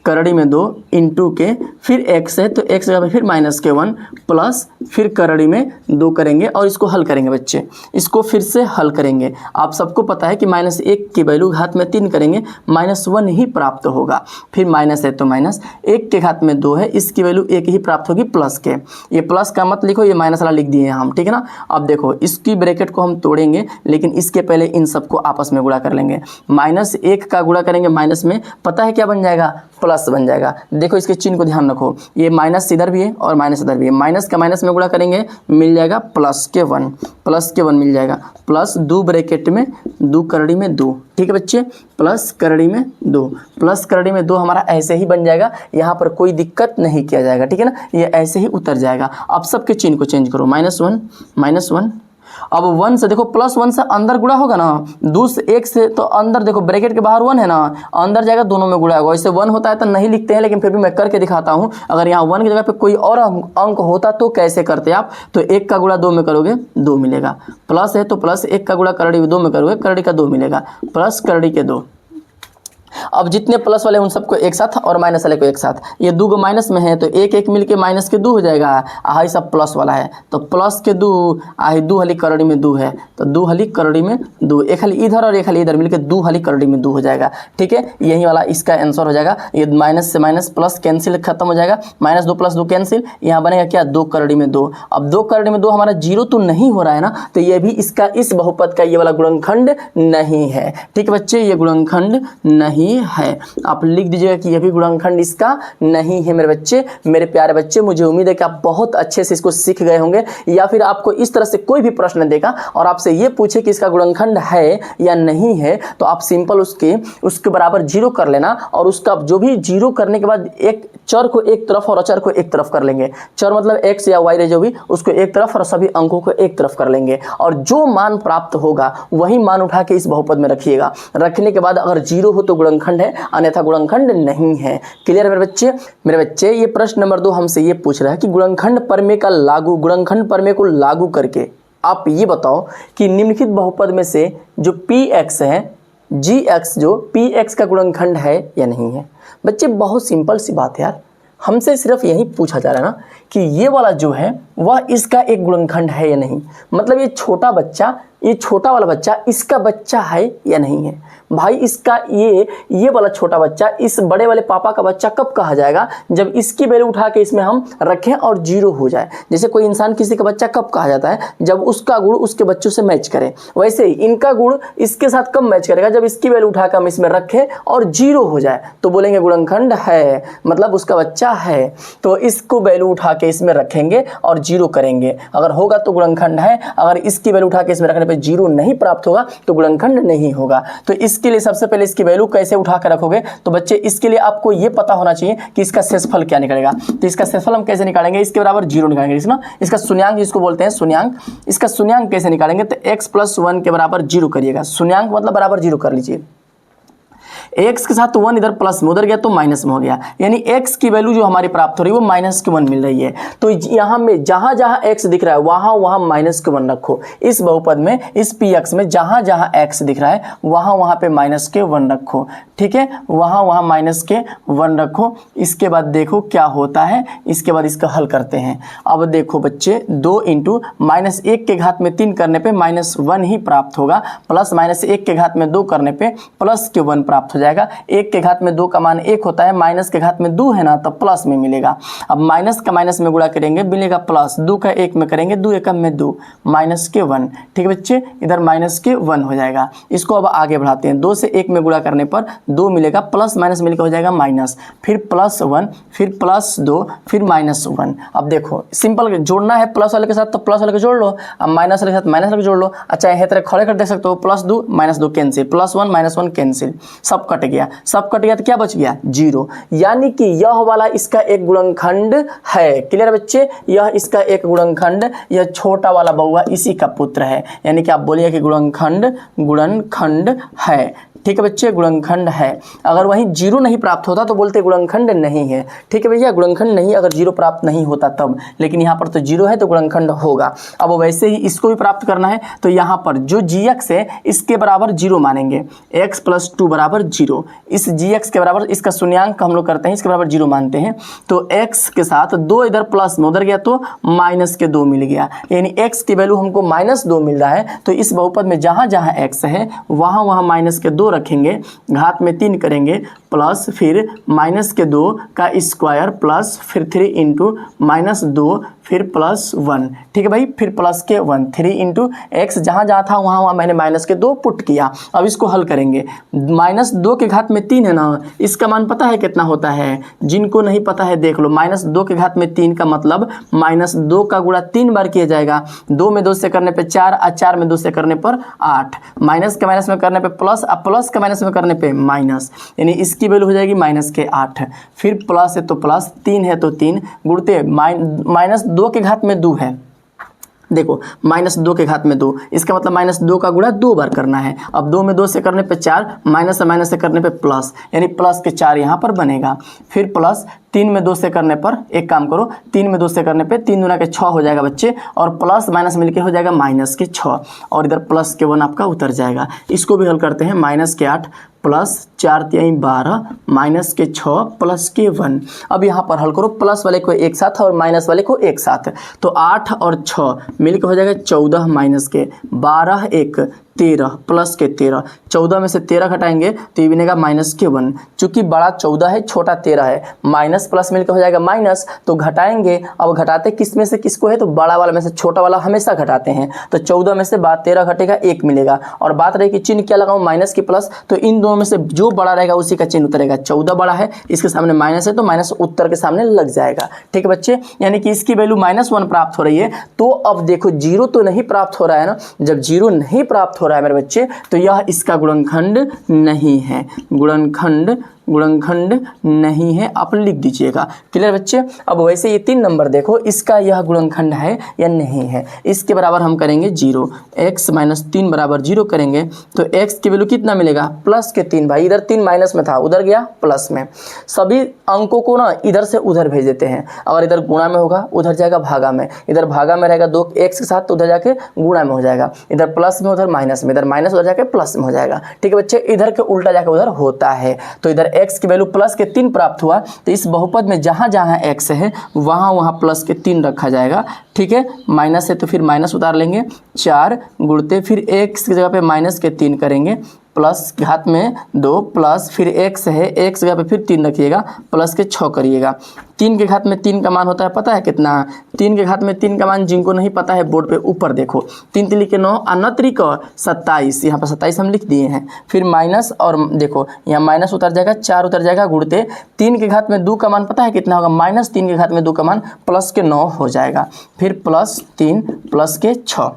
करड़ी में 2 इंटू के, फिर x है तो x जगह पे फिर माइनस के 1 प्लस फिर करड़ी में 2 करेंगे और इसको हल करेंगे बच्चे, इसको फिर से हल करेंगे। आप सबको पता है कि -1 की वैल्यू घात में 3 करेंगे -1 ही प्राप्त होगा। फिर माइनस है तो माइनस, 1 के घात में 2 है, इसकी वैल्यू 1 ही प्राप्त होगी प्लस के। ये प्लस का मत लिखो, ये माइनस वाला लिख दिए हैं हम। ठीक है ना, अब देखो इसकी ब्रैकेट को हम तोड़ेंगे लेकिन इसके पहले इन सबको आपस में गुणा कर लेंगे। -1 का गुणा करेंगे माइनस में, पता है क्या बन जाएगा, प्लस बन जाएगा। देखो इसके चिन्ह को ध्यान रखो, ये माइनस इधर भी है और माइनस इधर भी है, माइनस का माइनस में गुणा करेंगे मिल जाएगा प्लस के 1, प्लस के 1 मिल जाएगा, प्लस 2 ब्रैकेट में 2 करड़ी में 2। ठीक है बच्चे, प्लस करड़ी में 2, प्लस करड़ी में 2 हमारा ऐसे ही बन जाएगा, यहाँ पर कोई दिक्कत नहीं किया जाएगा। ठीक है ना, ये ऐसे ही उतर जाएगा। अब सबके चिन्ह को चेंज करो, -1 -1 अब 1 से देखो +1 से अंदर गुणा होगा ना, 2 से 1 से तो अंदर देखो ब्रैकेट के बाहर 1 है ना, अंदर जाएगा दोनों में गुणा होगा। वैसे 1 होता है तो नहीं लिखते हैं, लेकिन फिर भी मैं करके दिखाता हूँ। अगर यहाँ 1 की जगह पे कोई और अंक होता तो कैसे करते आप, तो 1 का गुणा 2 में करोगे 2 मिलेगा, प्लस है तो प्लस 1 का गुणा करड़ी 2 में करोगे करड़ी का 2 मिलेगा, प्लस करड़ी के 2। अब जितने प्लस वाले उन सबको एक साथ और माइनस वाले को एक साथ, ये 2 माइनस में है तो 1 1 मिलके माइनस के 2 हो जाएगा। आई सब प्लस वाला है तो प्लस के 2, आई 2 हली करड़ी में 2 है तो 2 हली करड़ी में 2, एक हली इधर और एक हली इधर मिलके 2 हली करड़ी में 2 हो जाएगा। ठीक है, यही वाला इसका आंसर हो जाएगा। ये माइनस से माइनस प्लस कैंसिल खत्म हो जाएगा, -2 + 2 कैंसिल, यहाँ बनेगा क्या 2 करड़ी में 2। अब 2 करड़ी में 2 हमारा 0 तो नहीं हो रहा है ना, तो ये भी इसका इस बहुपद का ये वाला गुणनखंड नहीं है। ठीक है बच्चे, ये गुणनखंड नहीं है। आप लिख दीजिएगा कि यह भी गुणनखंड इसका नहीं है। मेरे बच्चे, मेरे प्यारे बच्चे, मुझे उम्मीद है कि आप बहुत अच्छे से इसको सीख गए होंगे। या फिर आपको इस तरह से कोई भी प्रश्न देगा और आपसे ये पूछे कि इसका गुणनखंड है या नहीं है, तो आप सिंपल उसके बराबर 0 कर लेना, और उसका जो भी 0 करने के बाद एक चर को एक तरफ और अचर को एक तरफ कर लेंगे। चर मतलब x या y जो भी, उसको एक तरफ और सभी अंकों को एक तरफ कर लेंगे, और जो मान प्राप्त होगा वही मान उठा के इस बहुपद में रखिएगा। रखने के बाद अगर 0 हो तो गुणनखंड है, अन्यथा गुणनखंड नहीं है। क्लियर है मेरे बच्चे? मेरे बच्चे, ये प्रश्न नंबर 2 हमसे ये पूछ रहा है कि गुणनखंड प्रमेय को लागू करके आप ये बताओ कि निम्नलिखित बहुपद में से जो px है, gx जो px का गुणनखंड है या नहीं है। बच्चे बहुत सिंपल सी बात है यार, हमसे सिर्फ यही पूछा जा रहा है ना कि ये वाला जो है वह इसका एक गुणनखंड है या नहीं। मतलब ये छोटा वाला बच्चा इसका बच्चा है या नहीं है। भाई इसका ये वाला छोटा बच्चा इस बड़े वाले पापा का बच्चा कब कहा जाएगा, जब इसकी वैल्यू उठा के इसमें हम रखें और 0 हो जाए। जैसे कोई इंसान किसी का बच्चा कब कहा जाता है, जब उसका गुण उसके बच्चों से मैच करे। वैसे ही इनका गुण इसके साथ कब मैच करेगा, जब इसकी वैल्यू उठा के हम इसमें रखें और 0 हो जाए, तो बोलेंगे गुणनखंड है, मतलब उसका बच्चा है। तो इसको वैल्यू उठा के इसमें रखेंगे और 0 करेंगे, अगर होगा तो गुणनखंड है। अगर इसकी वैल्यू उठा के इसमें रखने पे 0 नहीं प्राप्त होगा तो गुणनखंड नहीं होगा। तो इसके लिए सबसे पहले इसकी वैल्यू कैसे उठा कर रखोगे, तो बच्चे इसके लिए आपको ये पता होना चाहिए कि इसका शेषफल क्या निकलेगा। तो इसका शेषफल हम कैसे निकालेंगे, इसके बराबर 0 निकालेंगे, इसका शून्यांक जिसको बोलते हैं शून्यांक, इसका शून्यांक कैसे निकालेंगे, तो x + 1 के बराबर 0 करिएगा। शून्यांक मतलब बराबर 0 कर लीजिए। x के साथ 1 इधर प्लस में उधर गया तो माइनस में हो गया, यानी x की वैल्यू जो हमारी प्राप्त हो रही है वो -1 मिल रही है। तो यहाँ में जहाँ जहाँ x दिख रहा है वहाँ वहाँ -1 रखो। इस बहुपद में, इस px में जहाँ जहाँ x दिख रहा है वहाँ वहाँ पे -1 रखो। ठीक है, वहाँ वहाँ -1 रखो। इसके बाद देखो क्या होता है, इसके बाद इसका हल करते हैं। अब देखो बच्चे, 2 × -1 के घात में 3 करने पे -1 ही प्राप्त होगा, प्लस -1 के घात में 2 करने पे +1 प्राप्त हो जाएगा। 1 के घात में 2 का मान 1 होता है, माइनस के घात में 2 है ना, तो प्लस में मिलेगा। अब माइनस का माइनस में गुणा करेंगे मिलेगा प्लस, 2 का 1 में करेंगे 2 × में 2 -1। ठीक है बच्चे, इधर -1 हो जाएगा। इसको अब आगे बढ़ाते हैं, 2 से 1 में गुणा करने पर 2 मिलेगा, प्लस माइनस मिलकर हो जाएगा माइनस, फिर +1, फिर +2, फिर -1। अब देखो सिंपल जोड़ना है प्लस वाले के साथ तो प्लस वाले को जोड़ लो, अब माइनस वाले के साथ माइनस वाले को जोड़ लो। अच्छा यह तरह खड़े कर देख सकते हो, +2 -2 कैंसिल, +1 -1 कैंसिल, सब कट गया तो क्या बच गया 0। यानी कि यह वाला इसका एक गुणनखंड है। क्लियर बच्चे, यह इसका एक गुणनखंड, यह छोटा वाला बउआ इसी का पुत्र है। यानी कि आप बोलिए कि गुणनखंड है। ठीक है बच्चे, गुणनखंड है। अगर वहीं 0 नहीं प्राप्त होता तो बोलते गुणनखंड नहीं है। ठीक है भैया, गुणनखंड नहीं अगर 0 प्राप्त नहीं होता तब, लेकिन यहाँ पर तो 0 है तो गुणनखंड होगा। अब वैसे ही इसको भी प्राप्त करना है, तो यहाँ पर जो gx है इसके बराबर 0 मानेंगे, x + 2 बराबर 0। इस gx के बराबर, इसका शून्यांक हम लोग करते हैं, इसके बराबर 0 मानते हैं। तो x के साथ 2 इधर प्लस में उधर गया तो -2 मिल गया, यानी x की वैल्यू हमको -2 मिल रहा है। तो इस बहुपद में जहाँ जहाँ x है वहाँ वहाँ -2 रखेंगे, घात में 3 करेंगे, प्लस फिर -2 का स्क्वायर, प्लस फिर 3 × -2, फिर +1। ठीक है भाई, फिर +1, 3 × x जहाँ जहाँ था वहाँ वहाँ मैंने -2 पुट किया। अब इसको हल करेंगे, -2 के घात में 3 है ना, इसका मान पता है कितना होता है, जिनको नहीं पता है देख लो। -2 के घात में 3 का मतलब -2 का गुणा 3 बार किया जाएगा। 2 में 2 से करने पे 4, 4 में 2 से करने पर 8, माइनस के माइनस में करने पे प्लस, प्लस के माइनस में करने पे माइनस, यानी इसकी वैल्यू हो जाएगी -8। फिर प्लस है तो प्लस, 3 है तो 3, गुणते -2 के घात में 2 है, देखो -2 के घात में 2, इसका मतलब -2 का गुणा 2 बार करना है। अब 2 में 2 से करने पे 4, माइनस से करने पे प्लस, यानी प्लस के 4 यहाँ पर बनेगा। फिर प्लस 3 में 2 से करने पर एक काम करो, 3 में 2 से करने पे 3 दूना के 6 हो जाएगा बच्चे, और प्लस माइनस मिलके हो जाएगा माइनस के 6, और इधर प्लस के 1 आपका उतर जाएगा। इसको भी हल करते हैं, -8 प्लस 4 3 12 माइनस के 6 प्लस के 1। अब यहाँ पर हल करो, प्लस वाले को एक साथ और माइनस वाले को एक साथ, तो 8 और 6 मिलकर हो जाएगा 14 माइनस के 12 1 13 प्लस के 13, 14 में से 13 घटाएंगे तो ये बनेगा माइनस के 1। चूंकि बड़ा 14 है छोटा 13 है, माइनस प्लस मिलकर हो जाएगा माइनस, तो घटाएंगे। अब घटाते किस में से किसको है, तो बड़ा वाला में से छोटा वाला हमेशा घटाते हैं, तो 14 में से 13 घटेगा 1 मिलेगा। और बात रही कि चिन्ह क्या लगाऊं, माइनस की प्लस, तो इन दोनों में से जो बड़ा रहेगा उसी का चिन्ह उतरेगा। 14 बड़ा है, इसके सामने माइनस है, तो माइनस उत्तर के सामने लग जाएगा। ठीक है बच्चे, यानी कि इसकी वैल्यू -1 प्राप्त हो रही है। तो अब देखो 0 तो नहीं प्राप्त हो रहा है ना, जब 0 नहीं प्राप्त हो रहा है मेरे बच्चे, तो यह इसका गुणनखंड नहीं है, गुणनखंड नहीं है, आप लिख दीजिएगा। क्लियर बच्चे। अब वैसे ये 3 नंबर देखो, इसका यह गुणनखंड है या नहीं है। इसके बराबर हम करेंगे 0, x - 3 बराबर 0 करेंगे, तो x की वैल्यू कितना मिलेगा, प्लस के 3। भाई इधर 3 माइनस में था, उधर गया प्लस में। सभी अंकों को ना इधर से उधर भेज देते हैं। अगर इधर गुणा में होगा उधर जाएगा भागा में, इधर भागा में रहेगा 2 x के साथ, तो उधर जाके गुणा में हो जाएगा। इधर प्लस में उधर माइनस में, इधर माइनस उधर जाके प्लस में हो जाएगा। ठीक है बच्चे, इधर के उल्टा जाके उधर होता है। तो इधर x की वैल्यू प्लस के 3 प्राप्त हुआ, तो इस बहुपद में जहाँ जहाँ x है वहाँ प्लस के 3 रखा जाएगा। ठीक है, माइनस है तो फिर माइनस उतार लेंगे, 4 गुणते फिर x की जगह पे माइनस के 3 करेंगे, प्लस घात में 2 प्लस फिर x है, x जगह पे फिर 3 रखिएगा, प्लस के 6 करिएगा। 3 के घात में 3 का मान होता है पता है कितना, 3 के घात में 3 का मान जिनको नहीं पता है बोर्ड पे ऊपर देखो, 3 3 के 9 अनत्री का 27, यहाँ पर 27 हम लिख दिए हैं। फिर माइनस, और देखो यहाँ माइनस उतर जाएगा, 4 उतर जाएगा, गुणते 3 के घात में 2 का मान पता है कितना होगा, -3 के घात में 2 का मान प्लस के 9 हो जाएगा। फिर +3 प्लस के 6।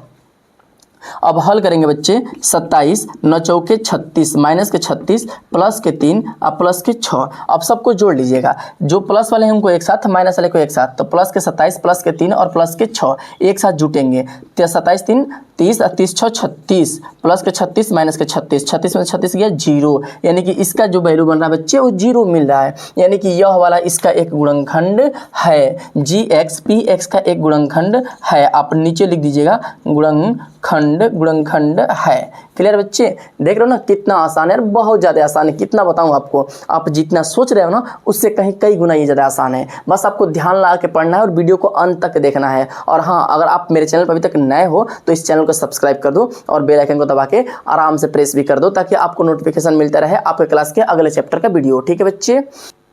अब हल करेंगे बच्चे, 27 9 चौके 36 माइनस के 36 प्लस के 3 और प्लस के 6। अब सबको जोड़ लीजिएगा, जो प्लस वाले हैं उनको एक साथ, माइनस वाले को एक साथ, तो प्लस के 27 प्लस के 3 और प्लस के 6 एक साथ जुटेंगे। 27 3 30 और 30 6 36 प्लस के 36 माइनस के 36, 36 में 36 गया 0, यानी कि इसका जो वैल्यू बन रहा है बच्चे वो 0 मिल रहा है। यानी कि यह वाला इसका एक गुणनखंड है, GX PX का एक गुणनखंड है। आप नीचे लिख दीजिएगा, गुणनखंड है। क्लियर बच्चे, देख रहे हो ना कितना आसान है, बहुत ज़्यादा आसान है। कितना बताऊं आपको, आप जितना सोच रहे हो ना उससे कई गुना ये ज़्यादा आसान है। बस आपको ध्यान लगा के पढ़ना है और वीडियो को अंत तक देखना है। और हाँ, अगर आप मेरे चैनल पर अभी तक नए हो तो इस चैनल को सब्सक्राइब कर दो और बेल आइकन को दबा के आराम से प्रेस भी कर दो, ताकि आपको नोटिफिकेशन मिलता रहे आपके क्लास के अगले चैप्टर का वीडियो। ठीक है बच्चे।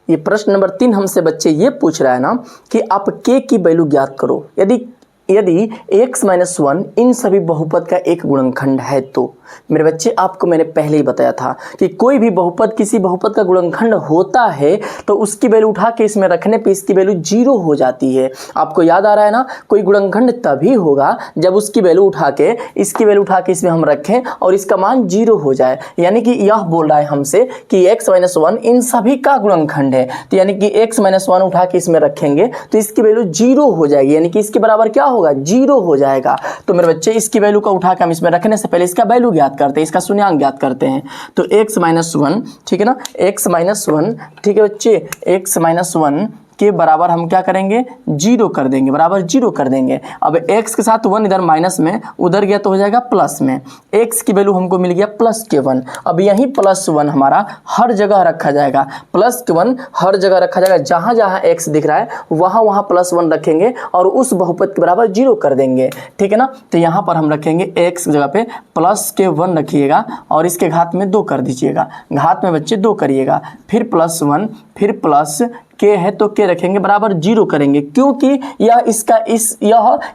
ये प्रश्न नंबर 3 हमसे बच्चे ये पूछ रहा है ना कि आप k की वैल्यू ज्ञात करो। यदि x - 1 इन सभी बहुपद का एक गुणनखंड है, तो मेरे बच्चे आपको मैंने पहले ही बताया था कि कोई भी बहुपद किसी बहुपद का गुणनखंड होता है तो उसकी वैल्यू उठा के इसमें रखने पे इसकी वैल्यू 0 हो जाती है। आपको याद आ रहा है ना, कोई गुणनखंड तभी होगा जब उसकी वैल्यू उठा के इसमें हम रखें और इसका मान 0 हो जाए। यानी कि यह बोल रहा है हमसे कि x - 1 इन सभी का गुणनखंड है, तो यानी कि x - 1 उठा के इसमें रखेंगे तो इसकी वैल्यू 0 हो जाएगी, यानी कि इसके बराबर क्या होगा, 0 हो जाएगा। तो मेरे बच्चे इसकी वैल्यू का उठा के हम इसमें रखने से पहले इसका वैल्यू ज्ञात करते हैं, इसका शून्यांक ज्ञात करते हैं। तो x - 1, ठीक है ना, x - 1, ठीक है बच्चे, x - 1 के बराबर हम क्या करेंगे, 0 कर देंगे, बराबर 0 कर देंगे। अब x के साथ 1 इधर माइनस में उधर गया तो हो जाएगा प्लस में, x की वैल्यू हमको मिल गया प्लस के 1। अब यही +1 हमारा हर जगह रखा जाएगा, प्लस के 1 हर जगह रखा जाएगा, जहाँ जहाँ x दिख रहा है वहाँ +1 रखेंगे और उस बहुपद के बराबर 0 कर देंगे। ठीक है ना, तो यहाँ पर हम रखेंगे x की जगह पे प्लस के 1 रखिएगा और इसके घात में 2 कर दीजिएगा, घात में बच्चे 2 करिएगा, फिर +1, फिर प्लस के है तो के रखेंगे, बराबर 0 करेंगे, क्योंकि यह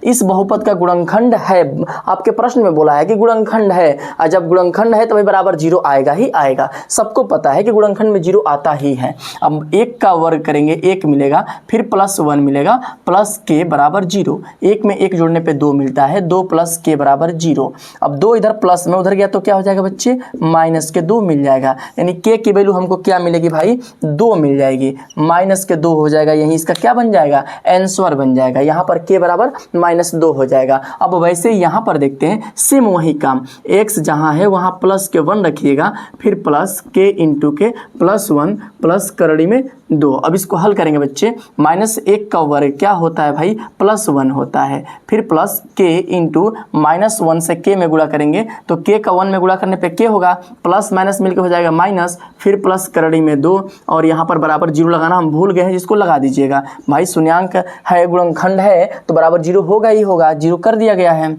इस बहुपद का गुणनखंड है। आपके प्रश्न में बोला है कि गुणनखंड है, और जब गुणनखंड है तो भाई बराबर 0 आएगा ही आएगा, सबको पता है कि गुणनखंड में 0 आता ही है। अब 1 का वर्ग करेंगे 1 मिलेगा, फिर +1 मिलेगा, प्लस के बराबर 0, 1 में 1 जोड़ने पे 2 मिलता है, 2 प्लस के बराबर 0। अब 2 इधर प्लस में उधर गया तो क्या हो जाएगा बच्चे, माइनस के 2 मिल जाएगा, यानी के की वैल्यू हमको क्या मिलेगी भाई, 2 मिल जाएगी। माइनस माइनस के 2 हो जाएगा, यहीं इसका क्या बन जाएगा, आंसर बन जाएगा। यहाँ पर k बराबर -2 हो जाएगा। अब वैसे यहाँ पर देखते हैं सेम वही काम, x जहाँ है वहाँ प्लस के 1 रखिएगा, फिर प्लस k इंटू के +1 प्लस करड़ी में 2। अब इसको हल करेंगे बच्चे, -1 का वर्ग क्या होता है भाई, +1 होता है, फिर प्लस k इंटू -1 से k में गुणा करेंगे तो k का 1 में गुणा करने पे k होगा, प्लस माइनस मिलकर हो जाएगा माइनस, फिर प्लस करड़ी में 2 और यहाँ पर बराबर 0 लगाना हम भूल गए हैं, जिसको लगा दीजिएगा। भाई शून्यांक है, गुणनखंड है तो बराबर 0 होगा ही होगा, 0 कर दिया गया है।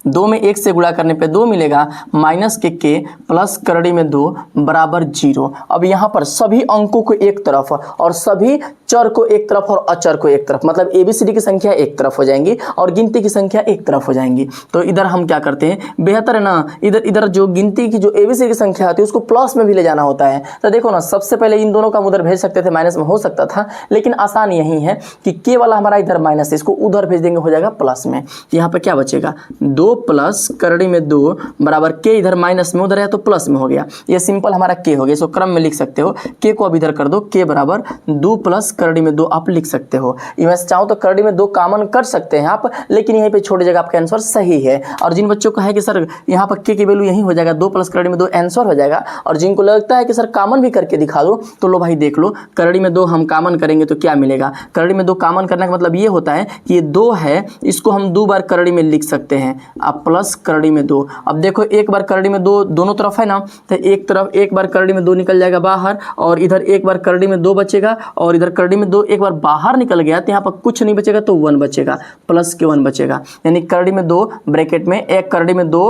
2 में 1 से गुणा करने पे 2 मिलेगा, माइनस के k प्लस करड़ी में 2 बराबर 0। अब यहाँ पर सभी अंकों को एक तरफ और सभी चर को एक तरफ और अचर को एक तरफ, मतलब ABCD की संख्या एक तरफ हो जाएंगी और गिनती की संख्या एक तरफ हो जाएंगी। तो इधर हम क्या करते हैं, बेहतर है ना, इधर जो गिनती की जो ABCD की संख्या होती है उसको प्लस में भी ले जाना होता है। तो देखो ना, सबसे पहले इन दोनों का उधर भेज सकते थे, माइनस में हो सकता था, लेकिन आसान यही है कि k वाला हमारा इधर माइनस है, इसको उधर भेज देंगे, हो जाएगा प्लस में। यहाँ पर क्या बचेगा, 2 प्लस करड़ी में 2 बराबर k, इधर माइनस में उधर है तो प्लस में हो गया, ये सिंपल हमारा k हो गया। इसको क्रम में लिख सकते हो, k को अब इधर कर दो, k बराबर 2 प्लस करड़ी में 2 आप लिख सकते हो। मैं चाहूँ तो करड़ी में 2 कॉमन कर सकते हैं आप, लेकिन यहीं पे छोटी जगह आपका आंसर सही है। और जिन बच्चों को है कि सर यहाँ पर k की वैल्यू यही हो जाएगा, 2 प्लस करड़ी में 2 आंसर हो जाएगा, और जिनको लगता है कि सर कॉमन भी करके दिखा दो, तो लो भाई देख लो, करड़ी में 2 हम कॉमन करेंगे तो क्या मिलेगा, करड़ी में 2 कॉमन करने का मतलब ये होता है कि ये 2 है, इसको हम 2 बार करड़ी में लिख सकते हैं, आप प्लस करड़ी में 2। अब देखो एक बार करड़ी में 2 दोनों तरफ है ना, तो एक तरफ एक बार करड़ी में 2 निकल जाएगा बाहर, और इधर एक बार करड़ी में 2 बचेगा, और इधर करड़ी में 2 एक बार बाहर निकल गया तो यहाँ पर कुछ नहीं बचेगा, तो 1 बचेगा, प्लस के 1 बचेगा, यानी करड़ी में 2 ब्रैकेट में एक करड़ी में 2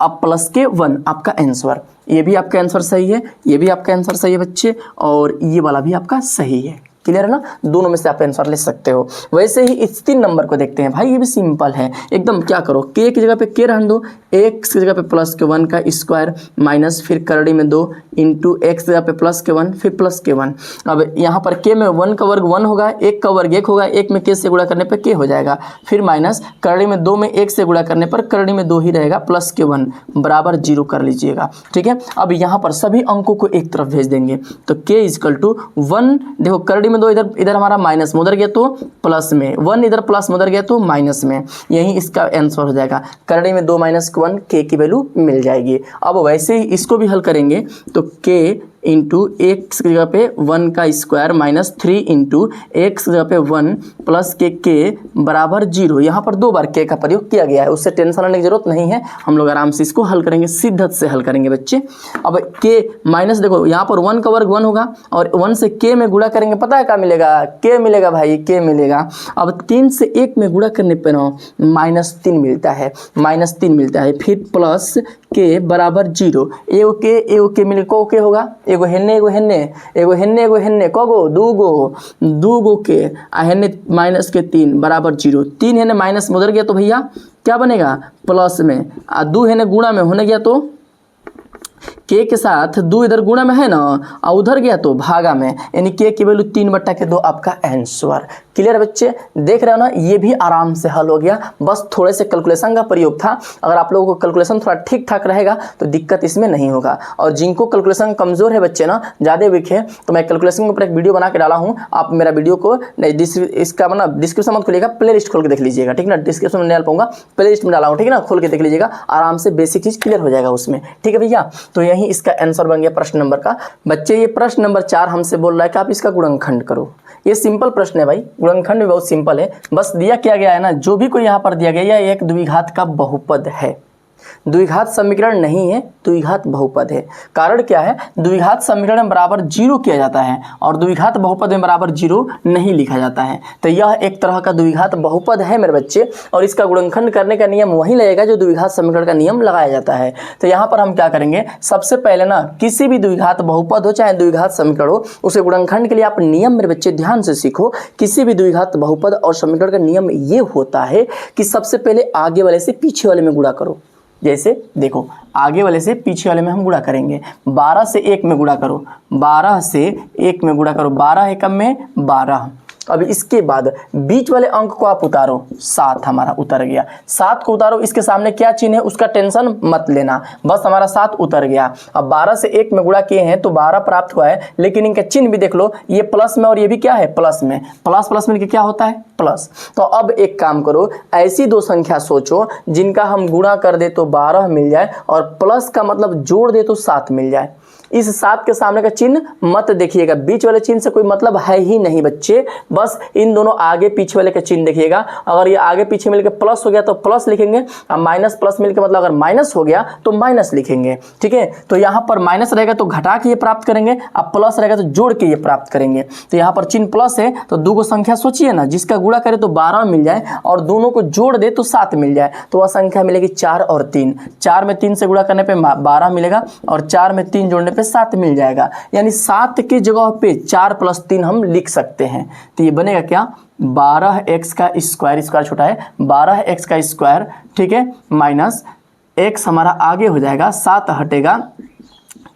अब प्लस के 1 आपका आंसर। ये भी आपका आंसर सही है, ये भी आपका आंसर सही है बच्चे, और ये वाला भी आपका सही है। क्लियर है ना, दोनों में से आप आंसर ले सकते हो। वैसे ही इस 3 नंबर को देखते हैं भाई, ये भी सिंपल है एकदम। क्या करो, k की जगह पे k रहने दो, x की जगह पे प्लस के 1 का स्क्वायर माइनस फिर करड़ी में 2 इंटू x जगह पे प्लस के 1 फिर प्लस के 1। अब यहाँ पर k में 1 का वर्ग 1 होगा, 1 का वर्ग 1 होगा, 1 में k से गुणा करने पर k हो जाएगा, फिर माइनस करड़ी में 2 में 1 से गुणा करने पर करड़ी में 2 ही रहेगा, प्लस के 1 बराबर 0 कर लीजिएगा। ठीक है, अब यहाँ पर सभी अंकों को एक तरफ भेज देंगे, तो k इक्वल टू 1, देखो करड़ी में 2 इधर हमारा माइनस में उधर गया तो प्लस में, 1 इधर प्लस में उधर गया तो माइनस में, यही इसका आंसर हो जाएगा। करड़ी में 2 माइनस 1 k की वैल्यू मिल जाएगी। अब वैसे ही इसको भी हल करेंगे तो k इंटू एक्स की जगह पे 1 का स्क्वायर माइनस 3 इंटू एक्स की जगह पे 1 प्लस के बराबर 0। यहाँ पर 2 बार के का प्रयोग किया गया है, उससे टेंशन लेने की जरूरत नहीं है, हम लोग आराम से इसको हल करेंगे, शिद्दत से हल करेंगे बच्चे। अब के माइनस देखो यहाँ पर 1 का वर्ग 1 होगा और 1 से के में गुणा करेंगे, पता है क्या मिलेगा, के मिलेगा भाई, के मिलेगा। अब 3 से 1 में गुणा करने पर ना -3 मिलता है, -3 मिलता है, फिर प्लस के बराबर 0। एगो के मिले को के होगा, एगो हेन्ने एगो हेन्ने एगो हेन्ने एगो हेन्ने कगो दूगो के हेन्ने माइनस के 3 बराबर 0। 3 हेन्ने माइनस में उधर गया तो भैया क्या बनेगा, प्लस में, और 2 हेन्ने गुणा में होने गया तो के के साथ 2 इधर गुणा में है ना और उधर गया तो भागा में, यानी के की वैल्यू 3/2 आपका आंसर। क्लियर बच्चे, देख रहे हो ना, ये भी आराम से हल हो गया, बस थोड़े से कैलकुलेशन का प्रयोग था। अगर आप लोगों को कैलकुलेशन थोड़ा ठीक ठाक रहेगा तो दिक्कत इसमें नहीं होगा। और जिनको कैलकुलेशन कमज़ोर है बच्चे ना, ज़्यादा वीक है, तो मैं कैलकुलेशन के ऊपर एक वीडियो बना के डाला हूँ, आप मेरा वीडियो को इसका मतलब डिस्क्रिप्शन मत खोलिएगा, प्ले लिस्ट खोल के देख लीजिएगा, ठीक ना, डिस्क्रिप्शन में नहीं डाल पाऊंगा, प्ले लिस्ट में डाला हूँ, ठीक है ना, खोल के देख लीजिएगा, आराम से बेसिक चीज़ क्लियर हो जाएगा उसमें। ठीक है भैया, तो यही इसका आंसर बन गया प्रश्न नंबर का। बच्चे ये प्रश्न नंबर 4 हमसे बोल रहा है कि आप इसका गुणनखंड करो। ये सिंपल प्रश्न है भाई, गुणनखंड भी बहुत सिंपल है, बस दिया क्या गया है ना, जो भी कोई यहाँ पर दिया गया है एक द्विघात का बहुपद है, द्विघात समीकरण नहीं है, द्विघात बहुपद है। कारण क्या है, द्विघात समीकरण में बराबर 0 किया जाता है और द्विघात बहुपद में बराबर 0 नहीं लिखा जाता है। तो यह एक तरह का द्विघात बहुपद है मेरे बच्चे, और इसका गुणनखंड करने का नियम वही लगेगा जो द्विघात समीकरण का नियम लगाया जाता है। तो यहाँ पर हम क्या करेंगे, सबसे पहले ना किसी भी द्विघात बहुपद हो चाहे द्विघात समीकरण हो, उसे गुणनखंड के लिए आप नियम मेरे बच्चे ध्यान से सीखो। किसी भी द्विघात बहुपद और समीकरण का नियम ये होता है कि सबसे पहले आगे वाले से पीछे वाले में गुणा करो। जैसे देखो, आगे वाले से पीछे वाले में हम गुणा करेंगे, 12 से 1 में गुणा करो, 12 से 1 में गुणा करो, 12 एकम में 12, अब इसके बाद बीच वाले अंक को आप उतारो, 7 हमारा उतर गया। 7 को उतारो, इसके सामने क्या चिन्ह है उसका टेंशन मत लेना, बस हमारा 7 उतर गया। अब 12 से 1 में गुणा किए हैं तो 12 प्राप्त हुआ है, लेकिन इनका चिन्ह भी देख लो, ये प्लस में और ये भी क्या है प्लस में, प्लस प्लस मिलकर क्या होता है प्लस। तो अब एक काम करो, ऐसी दो संख्या सोचो जिनका हम गुणा कर दे तो 12 मिल जाए और प्लस का मतलब जोड़ दे तो 7 मिल जाए। इस 7 के सामने का चिन्ह मत देखिएगा, बीच वाले चिन्ह से कोई मतलब है ही नहीं बच्चे, बस इन दोनों आगे पीछे वाले का चिन्ह देखिएगा। अगर ये आगे पीछे मिलकर प्लस हो गया तो प्लस लिखेंगे, और माइनस प्लस मिलकर मतलब अगर माइनस हो गया तो माइनस लिखेंगे, ठीक है। तो यहाँ पर माइनस रहेगा तो घटा के ये प्राप्त करेंगे, अब प्लस रहेगा तो जोड़ के ये प्राप्त करेंगे। तो यहाँ पर चिन्ह प्लस है तो दो को संख्या सोचिए ना, जिसका गुणा करे तो 12 मिल जाए और दोनों को जोड़ दे तो 7 मिल जाए, तो वह संख्या मिलेगी 4 और 3। 4 में 3 से गुणा करने पर 12 मिलेगा और 4 में 3 जोड़ने पर 7 मिल जाएगा, यानी 7 की जगह पे 4 + 3 हम लिख सकते हैं। तो ये बनेगा क्या 12x का स्क्वायर, स्क्वायर छोटा है 12x का स्क्वायर, ठीक है, माइनस x हमारा आगे हो जाएगा, 7 हटेगा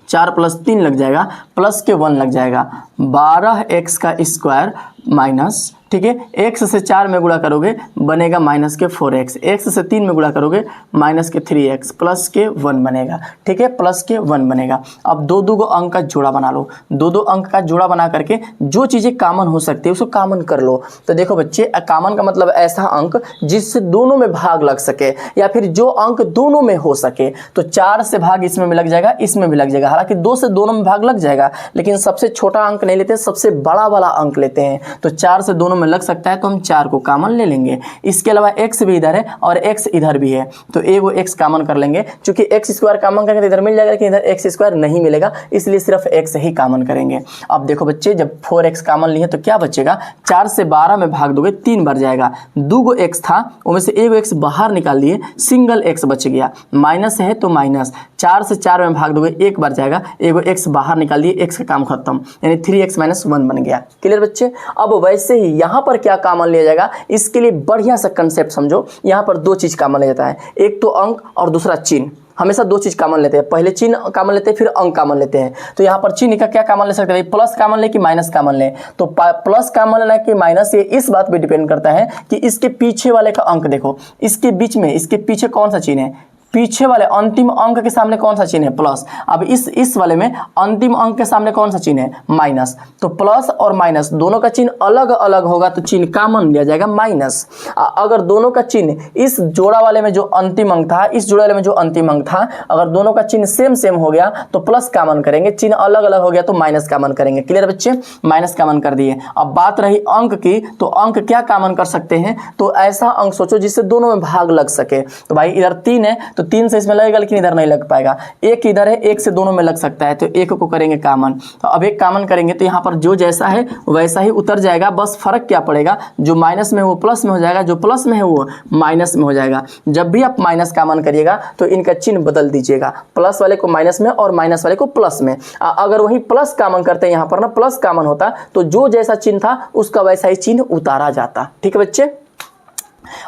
4 + 3 लग जाएगा, प्लस के 1 लग जाएगा, 12x का स्क्वायर माइनस, ठीक है, x से 4 में गुणा करोगे बनेगा माइनस के 4x, x से 3 में गुणा करोगे माइनस के 3x, प्लस के 1 बनेगा, ठीक है, प्लस के 1 बनेगा। अब दो दो अंक का जोड़ा बना लो, दो दो अंक का जोड़ा बना करके जो चीज़ें कॉमन हो सकती है उसको कॉमन कर लो। तो देखो बच्चे, कॉमन का मतलब ऐसा अंक जिससे दोनों में भाग लग सके या फिर जो अंक दोनों में हो सके। तो 4 से भाग इसमें भी लग जाएगा, इसमें भी लग जाएगा, हालांकि 2 से दोनों में भाग लग जाएगा, लेकिन सबसे छोटा अंक नहीं लेते, सबसे बड़ा वाला अंक लेते हैं। तो 4 से दोनों में लग सकता है तो हम 4 को कॉमन ले लेंगे। इसके अलावा x भी इधर है और x इधर भी है, तो एगो x कॉमन कर लेंगे, क्योंकि x स्क्वायर कॉमन करेंगे तो इधर मिल जाएगा, लेकिन इधर x स्क्वायर नहीं मिलेगा, इसलिए सिर्फ x ही कॉमन करेंगे। अब देखो बच्चे, जब 4x कॉमन लिए तो क्या बचेगा, 4 से 12 में भाग दोगे 3 बार जाएगा, 2 x था उनमें से एगो x बाहर निकाल दिए, सिंगल x बच गया, माइनस है तो माइनस, 4 से 4 में भाग दोगे 1 बार जाएगा, एगो x बाहर निकाल दिए, x का काम खत्म, यानी 3x - 1 बन गया। क्लियर बच्चे। अब वैसे ही यहाँ पर क्या कॉमन लिया जाएगा, इसके लिए बढ़िया सा कंसेप्ट समझो। यहाँ पर 2 चीज़ कॉमन लिया जाता है, एक तो अंक और दूसरा चिन्ह। हमेशा 2 चीज़ कॉमन लेते हैं, पहले चिन्ह कॉमन लेते हैं फिर अंक कॉमन लेते हैं। तो यहाँ पर चिन्ह का क्या कॉमन ले सकते हैं, प्लस कॉमन ले कि माइनस कॉमन ले। तो प्लस कॉमन लेना कि माइनस, ये इस बात पे डिपेंड करता है कि इसके पीछे वाले का अंक देखो, इसके बीच में इसके पीछे कौन सा चिन्ह है, पीछे वाले अंतिम अंक के सामने कौन सा चिन्ह है प्लस। अब इस वाले में अंतिम अंक के सामने कौन सा चिन्ह है माइनस, तो प्लस और माइनस दोनों का चिन्ह अलग अलग होगा तो चिन्ह कॉमन लिया जाएगा माइनस। अगर दोनों का चिन्ह, इस जोड़ा वाले में जो अंतिम अंक था, इस जोड़ा वाले में जो अंतिम अंक था, अगर दोनों का चिन्ह सेम हो गया तो प्लस कॉमन करेंगे, चिन्ह अलग अलग हो गया तो माइनस कॉमन करेंगे। क्लियर बच्चे, माइनस कॉमन कर दिए। अब बात रही अंक की, तो अंक क्या कॉमन कर सकते हैं, तो ऐसा अंक सोचो जिससे दोनों में भाग लग सके। तो भाई इधर 3 है तो 3 से इसमें लगेगा, लेकिन इधर नहीं लग पाएगा। 1 इधर है, 1 से दोनों में लग सकता है, तो 1 को करेंगे कॉमन। तो अब 1 कॉमन करेंगे तो यहाँ पर जो जैसा है वैसा ही उतर जाएगा, बस फर्क क्या पड़ेगा, जो माइनस में है वो प्लस में हो जाएगा, जो प्लस में है वो माइनस में हो जाएगा। जब भी आप माइनस कॉमन करिएगा तो इनका चिन्ह बदल दीजिएगा, प्लस वाले को माइनस में और माइनस वाले को प्लस में। अगर वही प्लस कॉमन करते हैं, यहाँ पर ना प्लस कॉमन होता तो जो जैसा चिन्ह था उसका वैसा ही चिन्ह उतारा जाता। ठीक है बच्चे।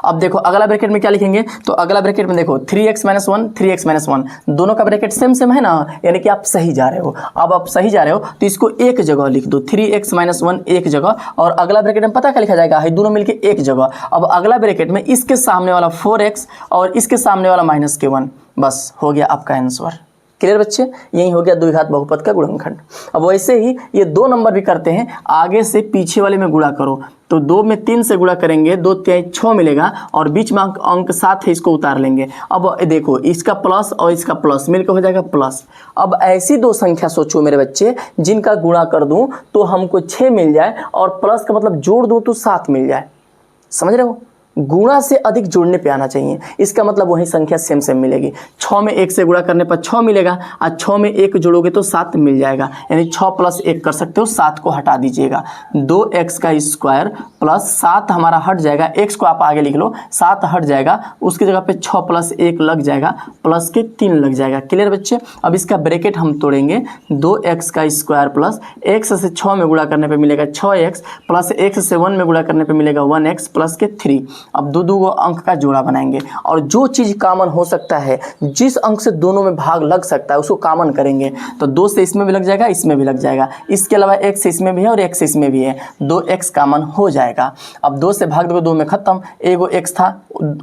अब देखो अगला ब्रैकेट में क्या लिखेंगे, तो अगला ब्रैकेट में देखो 3x - 1 3x - 1 दोनों का ब्रैकेट सेम है ना, यानी कि आप सही जा रहे हो। अब आप सही जा रहे हो तो इसको एक जगह लिख दो, 3x - 1 एक जगह, और अगला ब्रैकेट में पता क्या लिखा जाएगा, है दोनों मिलके एक जगह। अब अगला ब्रैकेट में इसके सामने वाला 4x और इसके सामने वाला -1, बस हो गया आपका आंसर। क्लियर बच्चे, यही हो गया द्विघात बहुपद का गुणनखंड। अब वैसे ही ये 2 नंबर भी करते हैं, आगे से पीछे वाले में गुणा करो, तो 2 में 3 से गुणा करेंगे, 2 3 6 मिलेगा, और बीच में अंक 7 है, इसको उतार लेंगे। अब देखो इसका प्लस और इसका प्लस मिलकर हो जाएगा प्लस। अब ऐसी 2 संख्या सोचो मेरे बच्चे जिनका गुणा कर दूं तो हमको 6 मिल जाए, और प्लस का मतलब जोड़ दूं तो 7 मिल जाए। समझ रहे हो, गुणा से अधिक जोड़ने पे आना चाहिए, इसका मतलब वही संख्या सेम मिलेगी। 6 में 1 से गुणा करने पर 6 मिलेगा, और 6 में 1 जोड़ोगे तो 7 मिल जाएगा, यानी 6 + 1 कर सकते हो, 7 को हटा दीजिएगा। 2x का स्क्वायर प्लस 7 हमारा हट जाएगा, x को आप आगे लिख लो, 7 हट जाएगा, उसकी जगह पे 6 + 1 लग जाएगा, प्लस के 3 लग जाएगा। क्लियर बच्चे। अब इसका ब्रैकेट हम तोड़ेंगे, 2x का स्क्वायर प्लस x से 6 में गुणा करने पर मिलेगा 6x, प्लस x से 1 में गुणा करने पर मिलेगा 1x, प्लस के 3। अब दो दो अंक का जोड़ा बनाएंगे और जो चीज़ कॉमन हो सकता है, जिस अंक से दोनों में भाग लग सकता है उसको कॉमन करेंगे। तो 2 से इसमें भी लग जाएगा, इसमें भी लग जाएगा। इसके अलावा x इसमें भी है और x इसमें भी है, 2x कॉमन हो जाएगा। अब 2 से भाग दोगे 2 में खत्म, एगो x था,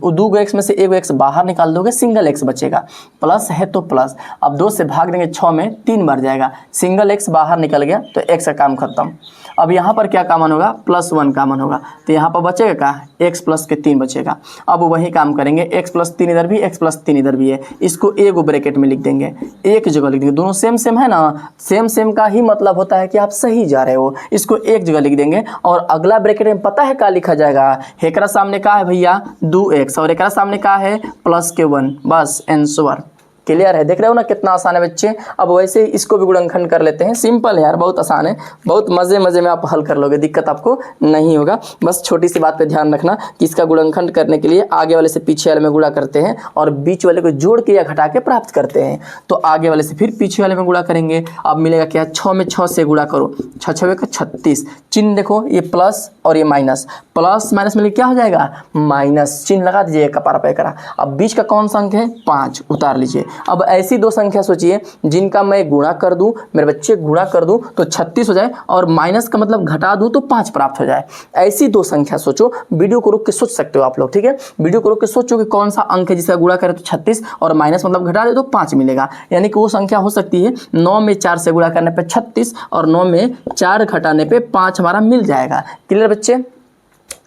2 x में से एगो x बाहर निकाल दोगे, सिंगल x बचेगा। प्लस है तो प्लस, अब 2 से भाग देंगे 6 में 3 बार जाएगा, सिंगल x बाहर निकल गया तो x का काम खत्म। अब यहाँ पर क्या कॉमन होगा, +1 कॉमन होगा, तो यहाँ पर बचेगा क्या, x प्लस के 3 बचेगा। अब वही काम करेंगे, x प्लस 3 इधर भी, x प्लस 3 इधर भी है, इसको एगो ब्रैकेट में लिख देंगे, एक जगह लिख देंगे। दोनों सेम सेम है ना, सेम सेम का ही मतलब होता है कि आप सही जा रहे हो। इसको एक जगह लिख देंगे और अगला ब्रैकेट में पता है क्या लिखा जाएगा, एकरा सामने का है भैया 2x और एकरा सामने का है +1, बस आंसर। क्लियर है, देख रहे हो ना कितना आसान है बच्चे। अब वैसे ही इसको भी गुणनखंड कर लेते हैं, सिंपल है यार, बहुत आसान है, बहुत मज़े मज़े में आप हल कर लोगे, दिक्कत आपको नहीं होगा। बस छोटी सी बात पे ध्यान रखना कि इसका गुणनखंड करने के लिए आगे वाले से पीछे वाले में गुणा करते हैं और बीच वाले को जोड़ के या घटा के प्राप्त करते हैं। तो आगे वाले से फिर पीछे वाले में गुणा करेंगे। अब मिलेगा क्या, 6 में 6 से गुणा करो, 6 6 का 36, चिन्ह देखो ये प्लस और ये माइनस, प्लस माइनस में क्या हो जाएगा, माइनस, चिन्ह लगा दीजिए कपारा पे करा। अब बीच का कौन सा अंक है, 5, उतार लीजिए। अब ऐसी दो संख्या सोचिए जिनका मैं गुणा कर दूं, मेरे बच्चे गुणा कर दूं तो 36 हो जाए और माइनस का मतलब घटा दूं तो 5 प्राप्त हो जाए। ऐसी दो संख्या सोचो, वीडियो को रोक के सोच सकते हो आप लोग, ठीक है, वीडियो को रोक के सोचो कि कौन सा अंक है जिसका गुणा करें तो 36 और माइनस मतलब घटा दे तो 5 मिलेगा। यानी कि वो संख्या हो सकती है 9 में 4 से गुणा करने पे 36 और 9 में 4 घटाने पे 5 हमारा मिल जाएगा। क्लियर बच्चे,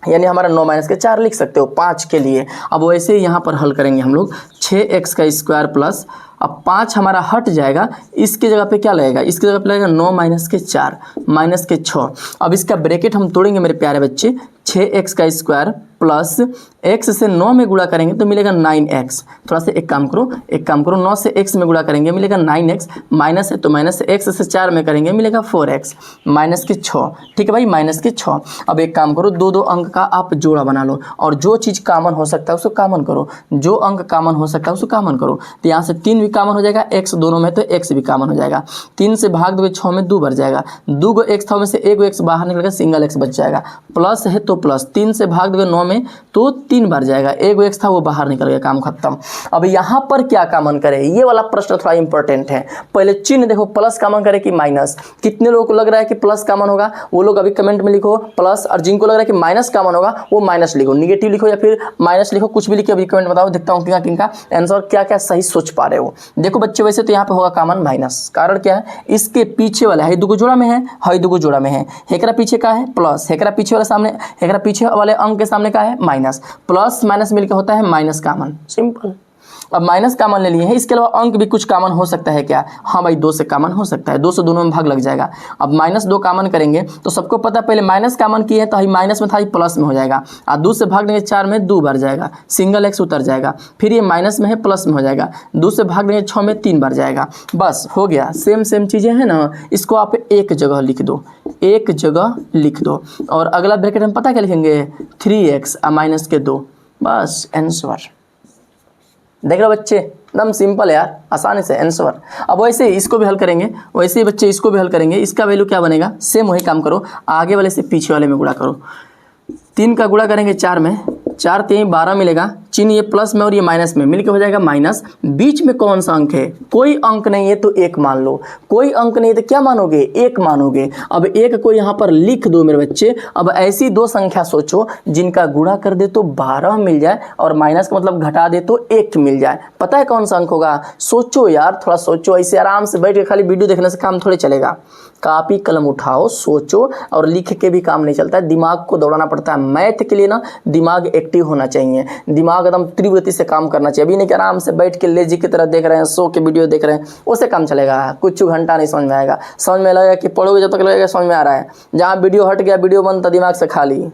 यानी हमारा 9 माइनस के 4 लिख सकते हो 5 के लिए। अब वैसे ही यहाँ पर हल करेंगे हम लोग, 6x का स्क्वायर प्लस, अब 5 हमारा हट जाएगा, इसके जगह पे क्या लगेगा, इसके जगह पे लगेगा 9 माइनस के 4 माइनस के 6। अब इसका ब्रैकेट हम तोड़ेंगे मेरे प्यारे बच्चे, 6x का स्क्वायर प्लस x से 9 में गुणा करेंगे तो मिलेगा 9x। थोड़ा सा एक काम करो 9 से x में गुणा करेंगे मिलेगा 9x, माइनस है तो माइनस x से 4 में करेंगे मिलेगा 4x, माइनस के 6। ठीक है भाई, माइनस के 6। अब एक काम करो, दो अंक का आप जोड़ा बना लो और जो चीज़ कॉमन हो सकता है उसको कॉमन करो, जो अंक कॉमन हो सकता है उसको कॉमन करो। तो यहाँ से 3 भी कॉमन हो जाएगा, x दोनों में तो x भी कॉमन हो जाएगा। 3 से भाग दोगे 6 में 2 बार जाएगा, 2 गो x था में से 1 x बाहर निकलेगा, सिंगल x बच जाएगा। प्लस है तो प्लस, 3 से भाग दोगे 9 में तो 3 बार जाएगा, 1 x था वो बाहर निकल गया, काम खत्म। अब यहाँ पर क्या कॉमन करें, ये वाला प्रश्न थोड़ा इंपॉर्टेंट है। पहले चिन्ह देखो, प्लस कॉमन करे कि माइनस। कितने लोगों को लग रहा है कि प्लस कॉमन होगा, वो लोग अभी कमेंट में लिखो प्लस, और जिनको लग रहा है कि माइनस कॉमन होगा वो माइनस लिखो, निगेटिव लिखो या फिर माइनस लिखो, कुछ भी लिखो, अभी कमेंट बताओ, देखता हूँ किनका आंसर क्या क्या सही सोच पा रहे हो। देखो बच्चे, वैसे तो यहाँ पे होगा कॉमन माइनस, कारण क्या है, इसके पीछे वाला है दुगो जोड़ा में है, हाई दुगो जोड़ा में है, हेकरा पीछे का है प्लस, हेकरा पीछे वाले सामने, हेकरा पीछे वाले अंक के सामने का है माइनस, प्लस माइनस मिलकर होता है माइनस कॉमन, सिंपल। अब माइनस कॉमन ले लिए हैं, इसके अलावा अंक भी कुछ कॉमन हो सकता है क्या, हाँ भाई 2 से कॉमन हो सकता है, 2 से दोनों में भाग लग जाएगा। अब -2 कॉमन करेंगे तो सबको पता, पहले माइनस कॉमन किए हैं तो माइनस में था, प्लस में हो जाएगा, और 2 से भाग देंगे 4 में 2 बार जाएगा, सिंगल x उतर जाएगा, फिर ये माइनस में है प्लस में हो जाएगा, 2 से भाग देंगे 6 में 3 बार जाएगा, बस हो गया। सेम सेम चीज़ें हैं ना, इसको आप एक जगह लिख दो, एक जगह लिख दो, और अगला ब्रैकेट में पता क्या लिखेंगे, 3x माइनस के 2, बस आंसर। देख लो बच्चे, एकदम सिंपल है यार, आसानी से आंसर। अब वैसे ही इसको भी हल करेंगे, वैसे ही बच्चे इसको भी हल करेंगे। इसका वैल्यू क्या बनेगा, सेम वही काम करो, आगे वाले से पीछे वाले में गुणा करो। 3 का गुणा करेंगे 4 में, 4 3 12 मिलेगा, चिन्ह ये प्लस में और ये माइनस में मिलकर हो जाएगा माइनस। बीच में कौन सा अंक है, कोई अंक नहीं है तो 1 मान लो, कोई अंक नहीं है तो क्या मानोगे, 1 मानोगे। अब 1 को यहाँ पर लिख दो मेरे बच्चे। अब ऐसी दो संख्या सोचो जिनका गुणा कर दे तो 12 मिल जाए और माइनस का मतलब घटा दे तो 1 मिल जाए। पता है कौन सा अंक होगा, सोचो यार, थोड़ा सोचो, ऐसे आराम से बैठ के खाली वीडियो देखने से काम थोड़े चलेगा। कापी कलम उठाओ, सोचो, और लिख के भी काम नहीं चलता है, दिमाग को दौड़ाना पड़ता है। मैथ के लिए ना दिमाग एक्टिव होना चाहिए, दिमाग एकदम तीव्र गति से काम करना चाहिए। अभी नहीं कि आराम से बैठ के लेजी की तरह देख रहे हैं, सो के वीडियो देख रहे हैं, उससे काम चलेगा, कुछ घंटा नहीं समझ में आएगा। समझ में लगेगा कि पढ़ोगे जब तक लगेगा समझ में आ रहा है, जहाँ वीडियो हट गया वीडियो बनता दिमाग से खाली।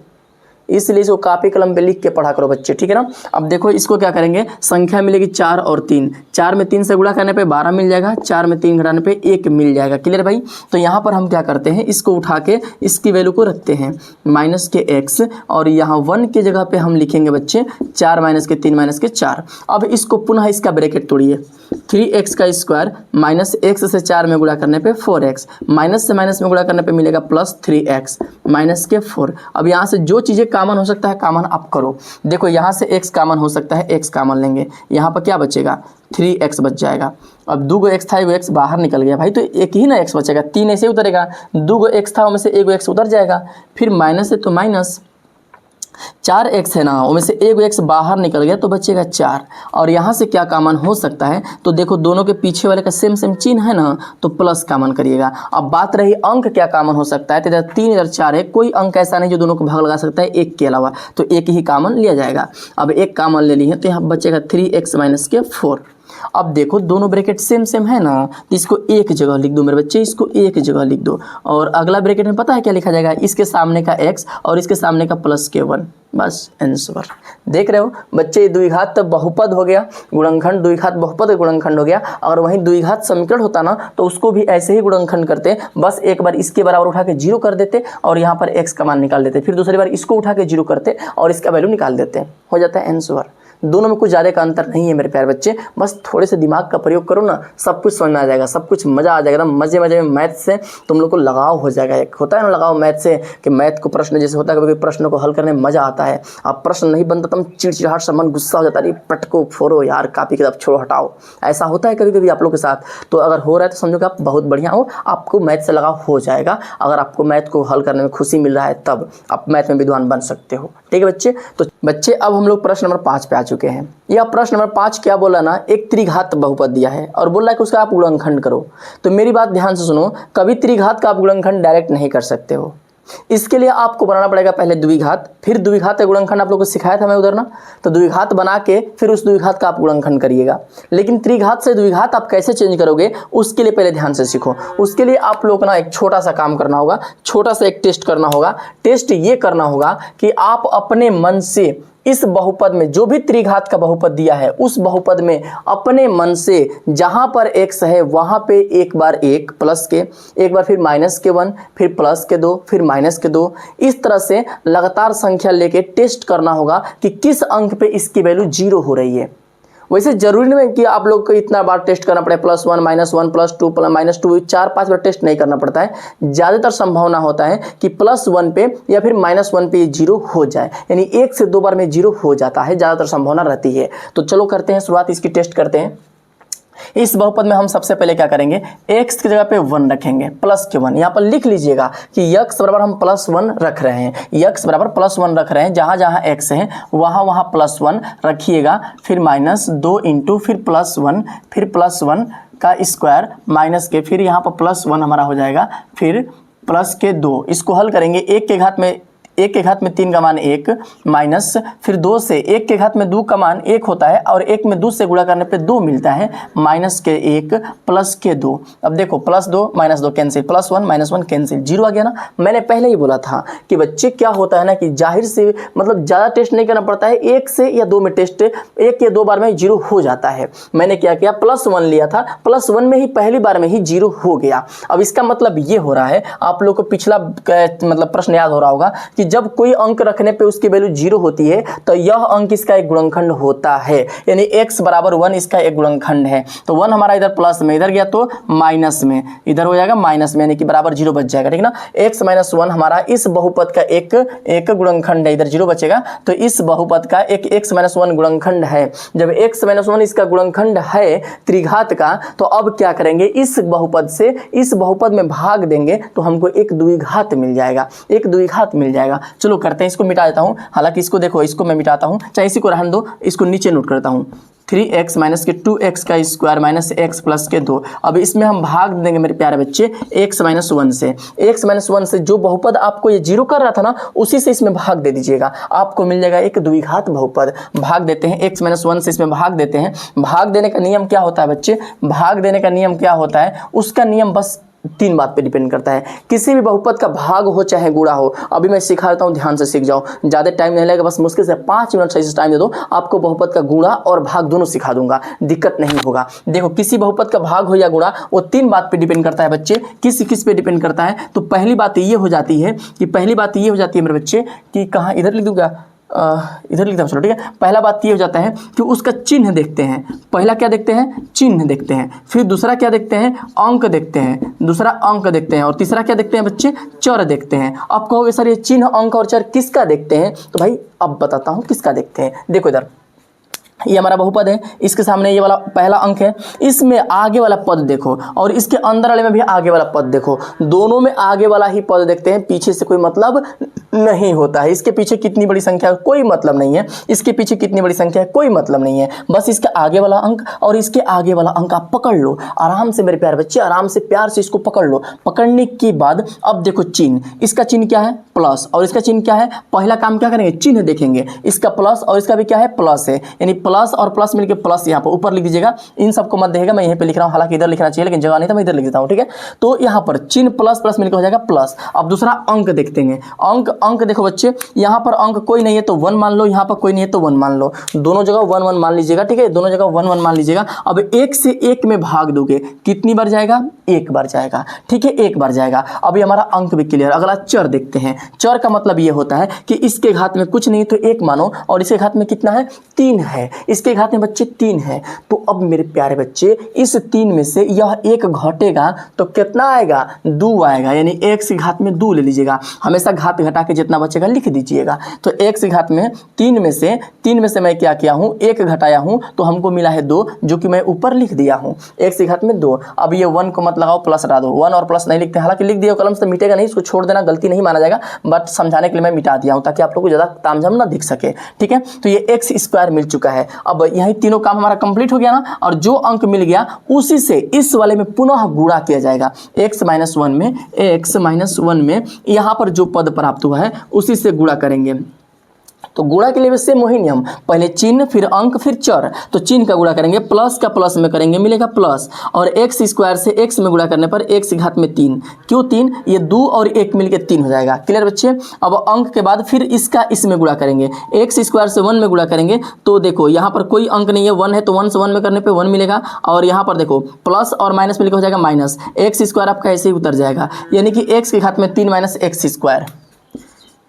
इसलिए इसको कापी कलम पे लिख के पढ़ा करो बच्चे, ठीक है ना। अब देखो इसको क्या करेंगे, संख्या मिलेगी 4 और 3, 4 में 3 से गुणा करने पे 12 मिल जाएगा, 4 में 3 घटाने पे 1 मिल जाएगा। क्लियर भाई। तो यहाँ पर हम क्या करते हैं, इसको उठा के इसकी वैल्यू को रखते हैं माइनस के x, और यहाँ 1 की जगह पे हम लिखेंगे बच्चे 4 माइनस के 3 माइनस के 4। अब इसको पुनः इसका ब्रैकेट तोड़िए, 3x का स्क्वायर माइनस x से 4 में गुणा करने पे 4x, माइनस से माइनस में गुणा करने पे मिलेगा प्लस 3x माइनस के 4। अब यहाँ से जो चीज़ें कॉमन हो सकता है, कॉमन आप करो। देखो यहाँ से x कॉमन हो सकता है, x कॉमन लेंगे, यहाँ पर क्या बचेगा 3x बच जाएगा। अब 2 x था, 1 x बाहर निकल गया भाई, तो एक ही ना x बचेगा, 3 ऐसे उतरेगा, 2 x था उनमें से 1 x उतर जाएगा, फिर माइनस है तो माइनस 4x है ना, उनमें से 1 x बाहर निकल गया तो बचेगा 4। और यहाँ से क्या कॉमन हो सकता है, तो देखो दोनों के पीछे वाले का सेम सेम चिन्ह है ना, तो प्लस कॉमन करिएगा। अब बात रही अंक क्या कॉमन हो सकता है, तो इधर 3 इधर 4 है, कोई अंक ऐसा नहीं जो दोनों को भाग लगा सकता है एक के अलावा, तो एक ही कॉमन लिया जाएगा। अब एक कॉमन ले ली है तो यहाँ बचेगा 3x माइनस के 4। अब देखो दोनों ब्रैकेट सेम सेम है ना, तो इसको एक जगह लिख दो मेरे बच्चे, इसको एक जगह लिख दो। और अगला ब्रैकेट में पता है क्या लिखा जाएगा, इसके सामने का x और इसके सामने का प्लस के 1, बस आंसर। देख रहे हो बच्चे, द्विघात बहुपद हो गया, गुणनखंड द्विघात बहुपद गुणनखंड हो गया। अगर वहीं द्विघात समीकरण होता ना तो उसको भी ऐसे ही गुणनखंड करते, बस एक बार इसके बराबर उठा के 0 कर देते और यहाँ पर x का मान निकाल देते, फिर दूसरी बार इसको उठा के 0 करते और इसका वैल्यू निकाल देते, हो जाता है आंसर। दोनों में कुछ ज़्यादा का अंतर नहीं है मेरे प्यारे बच्चे, बस थोड़े से दिमाग का प्रयोग करो ना, सब कुछ समझ में आ जाएगा, सब कुछ मज़ा आ जाएगा। मज़े मज़े में मैथ से तुम लोग को लगाव हो जाएगा। एक होता है ना लगाव मैथ से, कि मैथ को प्रश्न जैसे होता है, कभी प्रश्न को हल करने में मज़ा आता है। अब प्रश्न नहीं बनता तुम चिड़चिड़ाहट सा मन गुस्सा हो जाता है, पटको फोड़ो यार, कापी किताब छोड़ो हटाओ, ऐसा होता है कभी कभी आप लोग के साथ। तो अगर हो रहा है तो समझो कि आप बहुत बढ़िया हो, आपको मैथ से लगाव हो जाएगा। अगर आपको मैथ को हल करने में खुशी मिल रहा है तब आप मैथ में विद्वान बन सकते हो, ठीक है बच्चे। तो बच्चे अब हम लोग प्रश्न नंबर 5 पे आ चुके हैं। यह प्रश्न नंबर 5 क्या बोला ना, एक त्रिघात बहुपद दिया है और बोल रहा है कि उसका आप गुणनखंड करो। तो मेरी बात ध्यान से सुनो, कभी त्रिघात का आप गुणनखंड डायरेक्ट नहीं कर सकते हो, इसके लिए आपको बनाना पड़ेगा पहले द्विघात, फिर द्विघात का गुणनखंड आप लोगों को सिखाया था मैं उधर ना, तो द्विघात बना के फिर उस द्विघात का आप गुणनखंड करिएगा। लेकिन त्रिघात से द्विघात आप कैसे चेंज करोगे, उसके लिए पहले ध्यान से सीखो। उसके लिए आप लोग ना एक छोटा सा काम करना होगा, छोटा सा एक टेस्ट करना होगा। टेस्ट ये करना होगा कि आप अपने मन से इस बहुपद में जो भी त्रिघात का बहुपद दिया है उस बहुपद में अपने मन से जहां पर x है वहां पे एक बार 1 प्लस के, एक बार फिर माइनस के 1, फिर प्लस के 2, फिर माइनस के 2, इस तरह से लगातार संख्या लेके टेस्ट करना होगा कि किस अंक पे इसकी वैल्यू 0 हो रही है। वैसे जरूरी नहीं है कि आप लोग को इतना बार टेस्ट करना पड़े, +1 -1 +2 -2, 4-5 बार टेस्ट नहीं करना पड़ता है। ज़्यादातर संभावना होता है कि +1 पे या फिर -1 पे ये 0 हो जाए, यानी 1 से 2 बार में 0 हो जाता है, ज़्यादातर संभावना रहती है। तो चलो करते हैं शुरुआत, इसकी टेस्ट करते हैं। इस बहुपद में हम सबसे पहले क्या करेंगे, x की जगह पे 1 रखेंगे, प्लस के 1। यहाँ पर लिख लीजिएगा कि x बराबर हम +1 रख रहे हैं, x बराबर +1 रख रहे हैं, जहाँ जहाँ x है वहाँ वहाँ +1 रखिएगा। फिर -2 इंटू फिर +1, फिर +1 का स्क्वायर माइनस के, फिर यहाँ पर +1 हमारा हो जाएगा, फिर प्लस के 2। इसको हल करेंगे, 1 के घात में 3 का मान 1 माइनस, फिर 2 से 1 के घात में 2 का मान 1 होता है और 1 में 2 से गुणा करने पे 2 मिलता है, माइनस के 1 प्लस के 2। अब देखो +2 -2 कैंसिल, +1 -1 कैंसिल, 0 आ गया ना। मैंने पहले ही बोला था कि बच्चे क्या होता है ना कि जाहिर से मतलब ज़्यादा टेस्ट नहीं करना पड़ता है, 1 से या 2 में टेस्ट, 1 या 2 बार में 0 हो जाता है। मैंने क्या किया, +1 लिया था, +1 में ही पहली बार में ही 0 हो गया। अब इसका मतलब ये हो रहा है, आप लोग को पिछला मतलब प्रश्न याद हो रहा होगा कि जब कोई अंक रखने पे उसकी वैल्यू 0 होती है तो यह अंक इसका एक गुणनखंड होता है, यानी x बराबर 1 इसका एक गुणनखंड है। तो 1 हमारा इधर प्लस में, इधर गया तो माइनस में, इधर हो जाएगा माइनस में, यानी कि बराबर 0 बच जाएगा, ठीक ना। x - 1 हमारा इस बहुपद का एक गुणनखंड है, इधर 0 बचेगा, तो इस बहुपद का एक x - 1 गुणनखंड है। जब x - 1 इसका गुणनखंड है त्रिघात का, तो अब क्या करेंगे, इस बहुपद से इस बहुपद में भाग देंगे तो हमको एक द्विघात मिल जाएगा, एक द्विघात मिल जाएगा। चलो करते हैं, इसको मिटा देता हूं। हालांकि इसको देखो, इसको मैं मिटाता हूं, चाहे इसी को रहने दो, इसको नीचे नोट करता हूं। 3x माइनस के 2x का स्क्वायर माइनस x प्लस के 2। अब इसमें हम भाग देंगे मेरे प्यारे बच्चे x - 1 से। x - 1 से जो बहुपद आपको ये 0 कर रहा था ना, उसी से इसमें भाग दे दीजिएगा, आपको मिल जाएगा एक द्विघात बहुपद। भाग देते हैं, x - 1 से इसमें भाग देते हैं। भाग देने का नियम क्या होता है बच्चे, भाग देने का नियम क्या होता है, उसका नियम बस 3 बात पे डिपेंड करता है। किसी भी बहुपद का भाग हो चाहे गुणा हो, अभी मैं सिखा देता हूँ, ध्यान से सीख जाओ, ज़्यादा टाइम नहीं लगेगा, बस मुश्किल से 5 मिनट सही से टाइम दे दो, आपको बहुपद का गुणा और भाग दोनों सिखा दूंगा, दिक्कत नहीं होगा। देखो किसी बहुपद का भाग हो या गुणा, वो 3 बात पे डिपेंड करता है बच्चे। किस पे डिपेंड करता है, तो पहली बात ये हो जाती है कि मेरे बच्चे कि कहाँ, इधर लिख दूंगा, इधर लिखता हूँ चलो, ठीक है। पहला बात ये हो जाता है कि उसका चिन्ह देखते हैं। पहला क्या देखते हैं? चिन्ह देखते हैं। फिर दूसरा क्या देखते हैं? अंक देखते हैं। दूसरा अंक देखते हैं। और तीसरा क्या देखते हैं बच्चे? चर देखते हैं। अब कहोगे सर ये चिन्ह, अंक और चर किसका देखते हैं? तो भाई अब बताता हूँ किसका देखते हैं। देखो इधर ये हमारा बहुपद है, इसके सामने ये वाला पहला अंक है, इसमें आगे वाला पद देखो और इसके अंदर वाले में भी आगे वाला पद देखो, दोनों में आगे वाला ही पद देखते हैं, पीछे से कोई मतलब नहीं होता है। इसके पीछे कितनी बड़ी संख्या है कोई मतलब नहीं है, इसके पीछे कितनी बड़ी संख्या है कोई मतलब नहीं है, बस इसके आगे वाला अंक और इसके आगे वाला अंक आप पकड़ लो आराम से मेरे प्यारे बच्चे, आराम से प्यार से इसको पकड़ लो। पकड़ने के बाद अब देखो चिन्ह, इसका चिन्ह क्या है? प्लस, और इसका चिन्ह क्या है? पहला काम क्या करेंगे? चिन्ह देखेंगे, इसका प्लस और इसका भी क्या है? प्लस है, यानी प्लस और प्लस मिलकर प्लस, यहाँ पर ऊपर लिख दीजिएगा, इन सबको मत देखिएगा, मैं यहीं पे लिख रहा हूँ, हालांकि इधर लिखना चाहिए लेकिन जगह नहीं था, मैं इधर लिख देता हूँ, ठीक है। तो यहाँ पर चिन्ह प्लस प्लस मिलकर हो जाएगा प्लस। अब दूसरा अंक देखते हैं, अंक देखो बच्चे, यहाँ पर अंक कोई नहीं है तो 1 मान लो, यहाँ पर कोई नहीं है तो 1 मान लो, दोनों जगह 1 1 मान लीजिएगा, ठीक है, दोनों जगह 1 1 मान लीजिएगा। अब 1 से 1 में भाग दोगे कितनी बार जाएगा? 1 बार जाएगा, ठीक है, 1 बार जाएगा। अभी हमारा अंक भी क्लियर। अगला चर देखते हैं। चर का मतलब ये होता है कि इसके घात में कुछ नहीं तो 1 मानो, और इसके घात में कितना है? 3 है, इसके घात में बच्चे 3 है। तो अब मेरे प्यारे बच्चे इस 3 में से यह 1 घटेगा तो कितना आएगा? 2 आएगा, यानी 1 से घात में 2 ले लीजिएगा, हमेशा घात घटा के जितना बचेगा लिख दीजिएगा। तो 1 से घात में 3 में से मैं क्या किया हूँ? 1 घटाया हूँ तो हमको मिला है 2, जो कि मैं ऊपर लिख दिया हूँ, 1 से घात में 2। अब ये 1 को मत लगाओ, प्लस हटा दो, 1 और प्लस नहीं लिखते, हालांकि लिख दिया कलम से मिटेगा नहीं, इसको छोड़ देना, गलती नहीं माना जाएगा, बट समझाने के लिए मैं मिटा दिया हूँ ताकि आप लोग को ज़्यादा तामझाम ना दिख सके, ठीक है। तो ये एक्स स्क्वायर मिल चुका है। अब यही तीनों काम हमारा कंप्लीट हो गया ना, और जो अंक मिल गया उसी से इस वाले में पुनः गुणा किया जाएगा, x माइनस 1 में यहाँ पर जो पद प्राप्त हुआ है उसी से गुणा करेंगे। तो गुणा के लिए भी सेम वही नियम, पहले चिन्ह फिर अंक फिर चर। तो चिन्ह का गुणा करेंगे, प्लस का प्लस में करेंगे मिलेगा प्लस, और एक्स स्क्वायर से एक्स में गुणा करने पर एक्स की घात में 3, क्यों 3? ये 2 और 1 मिलकर 3 हो जाएगा। क्लियर बच्चे। अब अंक के बाद फिर इसका इसमें गुणा करेंगे, एक्स स्क्वायर से 1 में गुणा करेंगे, तो देखो यहाँ पर कोई अंक नहीं है, 1 है तो 1 से 1 में करने पर 1 मिलेगा, और यहाँ पर देखो प्लस और माइनस मिलकर हो जाएगा माइनस, एक्स स्क्वायर आपका ऐसे ही उतर जाएगा, यानी कि एक्स की घात में 3 माइनस एक्स स्क्वायर।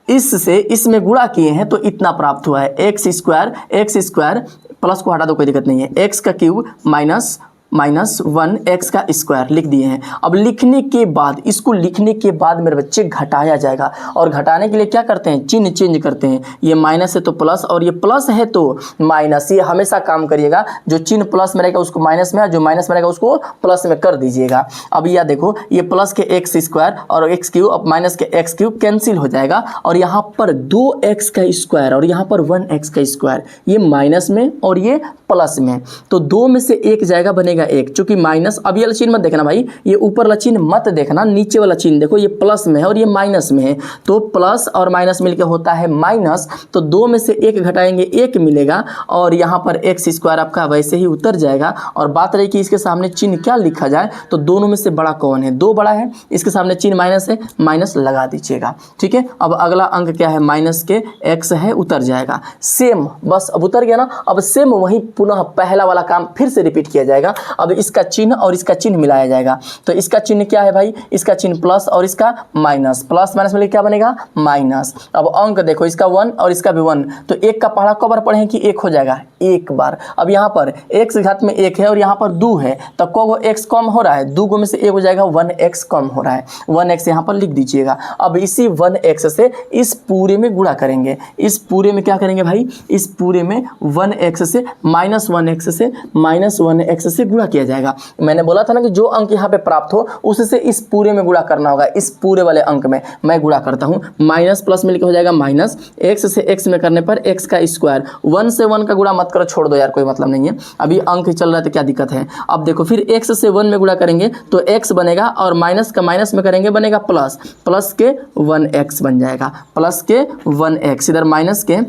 इससे इसमें गुणा किए हैं तो इतना प्राप्त हुआ है, एक्स स्क्वायर प्लस को हटा दो कोई दिक्कत नहीं है, एक्स का क्यूब माइनस 1 एक्स का स्क्वायर लिख दिए हैं। अब लिखने के बाद, इसको लिखने के बाद मेरे बच्चे घटाया जाएगा, और घटाने के लिए क्या करते हैं? चिन्ह चेंज करते हैं, ये माइनस है तो प्लस, और ये प्लस है तो माइनस। ये हमेशा काम करिएगा, जो चिन्ह प्लस में रहेगा उसको माइनस में, जो माइनस में रहेगा उसको प्लस में कर दीजिएगा। अब यह देखो, ये प्लस के एक्स स्क्वायर और एक्स क्यूब, अब माइनस के एक्स क्यूब कैंसिल हो जाएगा, और यहाँ पर 2x का स्क्वायर और यहाँ पर 1x का स्क्वायर, ये माइनस में और ये प्लस में, तो 2 में से 1 जाएगा, बनेगा 1, चूंकि माइनस। अब ये वाला चिन्ह मत देखना भाई, ये ऊपर वाला चिन्ह मत देखना, नीचे वाला चिन्ह देखो, ये प्लस में है और ये माइनस में है, तो प्लस और माइनस मिलकर होता है माइनस, तो 2 में से 1 घटाएंगे 1 मिलेगा, और यहाँ पर एक्स स्क्वायर आपका वैसे ही उतर जाएगा। और बात रही कि इसके सामने चिन्ह क्या लिखा जाए, तो दोनों में से बड़ा कौन है? 2 बड़ा है, इसके सामने चिन्ह माइनस है, माइनस लगा दीजिएगा, ठीक है। अब अगला अंक क्या है? माइनस के एक्स है, उतर जाएगा, सेम, बस अब उतर गया ना। अब सेम वही पुनः पहला वाला काम फिर से रिपीट किया जाएगा। अब इसका चिन्ह और इसका चिन्ह मिलाया जाएगा, तो इसका चिन्ह क्या है भाई? इसका चिन्ह प्लस और इसका माइनस, प्लस माइनस मिलकर क्या बनेगा? माइनस। अब अंक देखो, इसका 1 और इसका भी 1, तो 1 का पहाड़ा कब बार पढ़ें कि 1 हो जाएगा? 1 बार। अब यहाँ पर x घात में 1 है और यहाँ पर 2 है, तब को x कम हो रहा है, 2 में से 1 हो जाएगा, 1x कम हो रहा है, 1x यहाँ पर लिख दीजिएगा। अब इसी 1x से इस पूरे में गुणा करेंगे, इस पूरे में क्या करेंगे भाई? इस पूरे में 1x से माइनस 1x से गुणा किया जाएगा। मैंने बोला था ना कि जो अंक यहाँ पे प्राप्त हो उससे इस पूरे में गुणा करना होगा, इस पूरे वाले अंक में मैं गुणा करता हूँ, माइनस प्लस मिलकर हो जाएगा माइनस, x से x में करने पर x का स्क्वायर, 1 से 1 का गुणा मत करो, छोड़ दो यार, कोई मतलब नहीं है, अभी अंक चल रहा है तो क्या दिक्कत है। अब देखो फिर x से 1 में गुणा करेंगे तो x बनेगा, और माइनस का माइनस में करेंगे बनेगा प्लस, प्लस के 1x बन जाएगा, प्लस के 1x, इधर माइनस के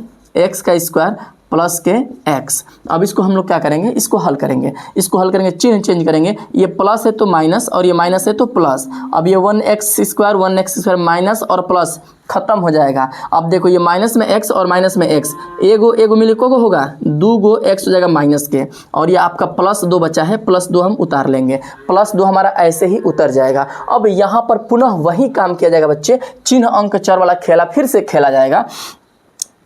x का स्क्वायर प्लस के x। अब इसको हम लोग क्या करेंगे? इसको हल करेंगे, चिन्ह चेंज करेंगे, ये प्लस है तो माइनस और ये माइनस है तो प्लस। अब ये 1x स्क्वायर माइनस और प्लस खत्म हो जाएगा। अब देखो ये माइनस में x और माइनस में x, एगो मिले को होगा, 2 गो x हो जाएगा माइनस के, और ये आपका प्लस 2 बचा है, प्लस 2 हम उतार लेंगे, प्लस 2 हमारा ऐसे ही उतर जाएगा। अब यहाँ पर पुनः वही काम किया जाएगा बच्चे, चिन्ह अंक चर वाला खेला फिर से खेला जाएगा।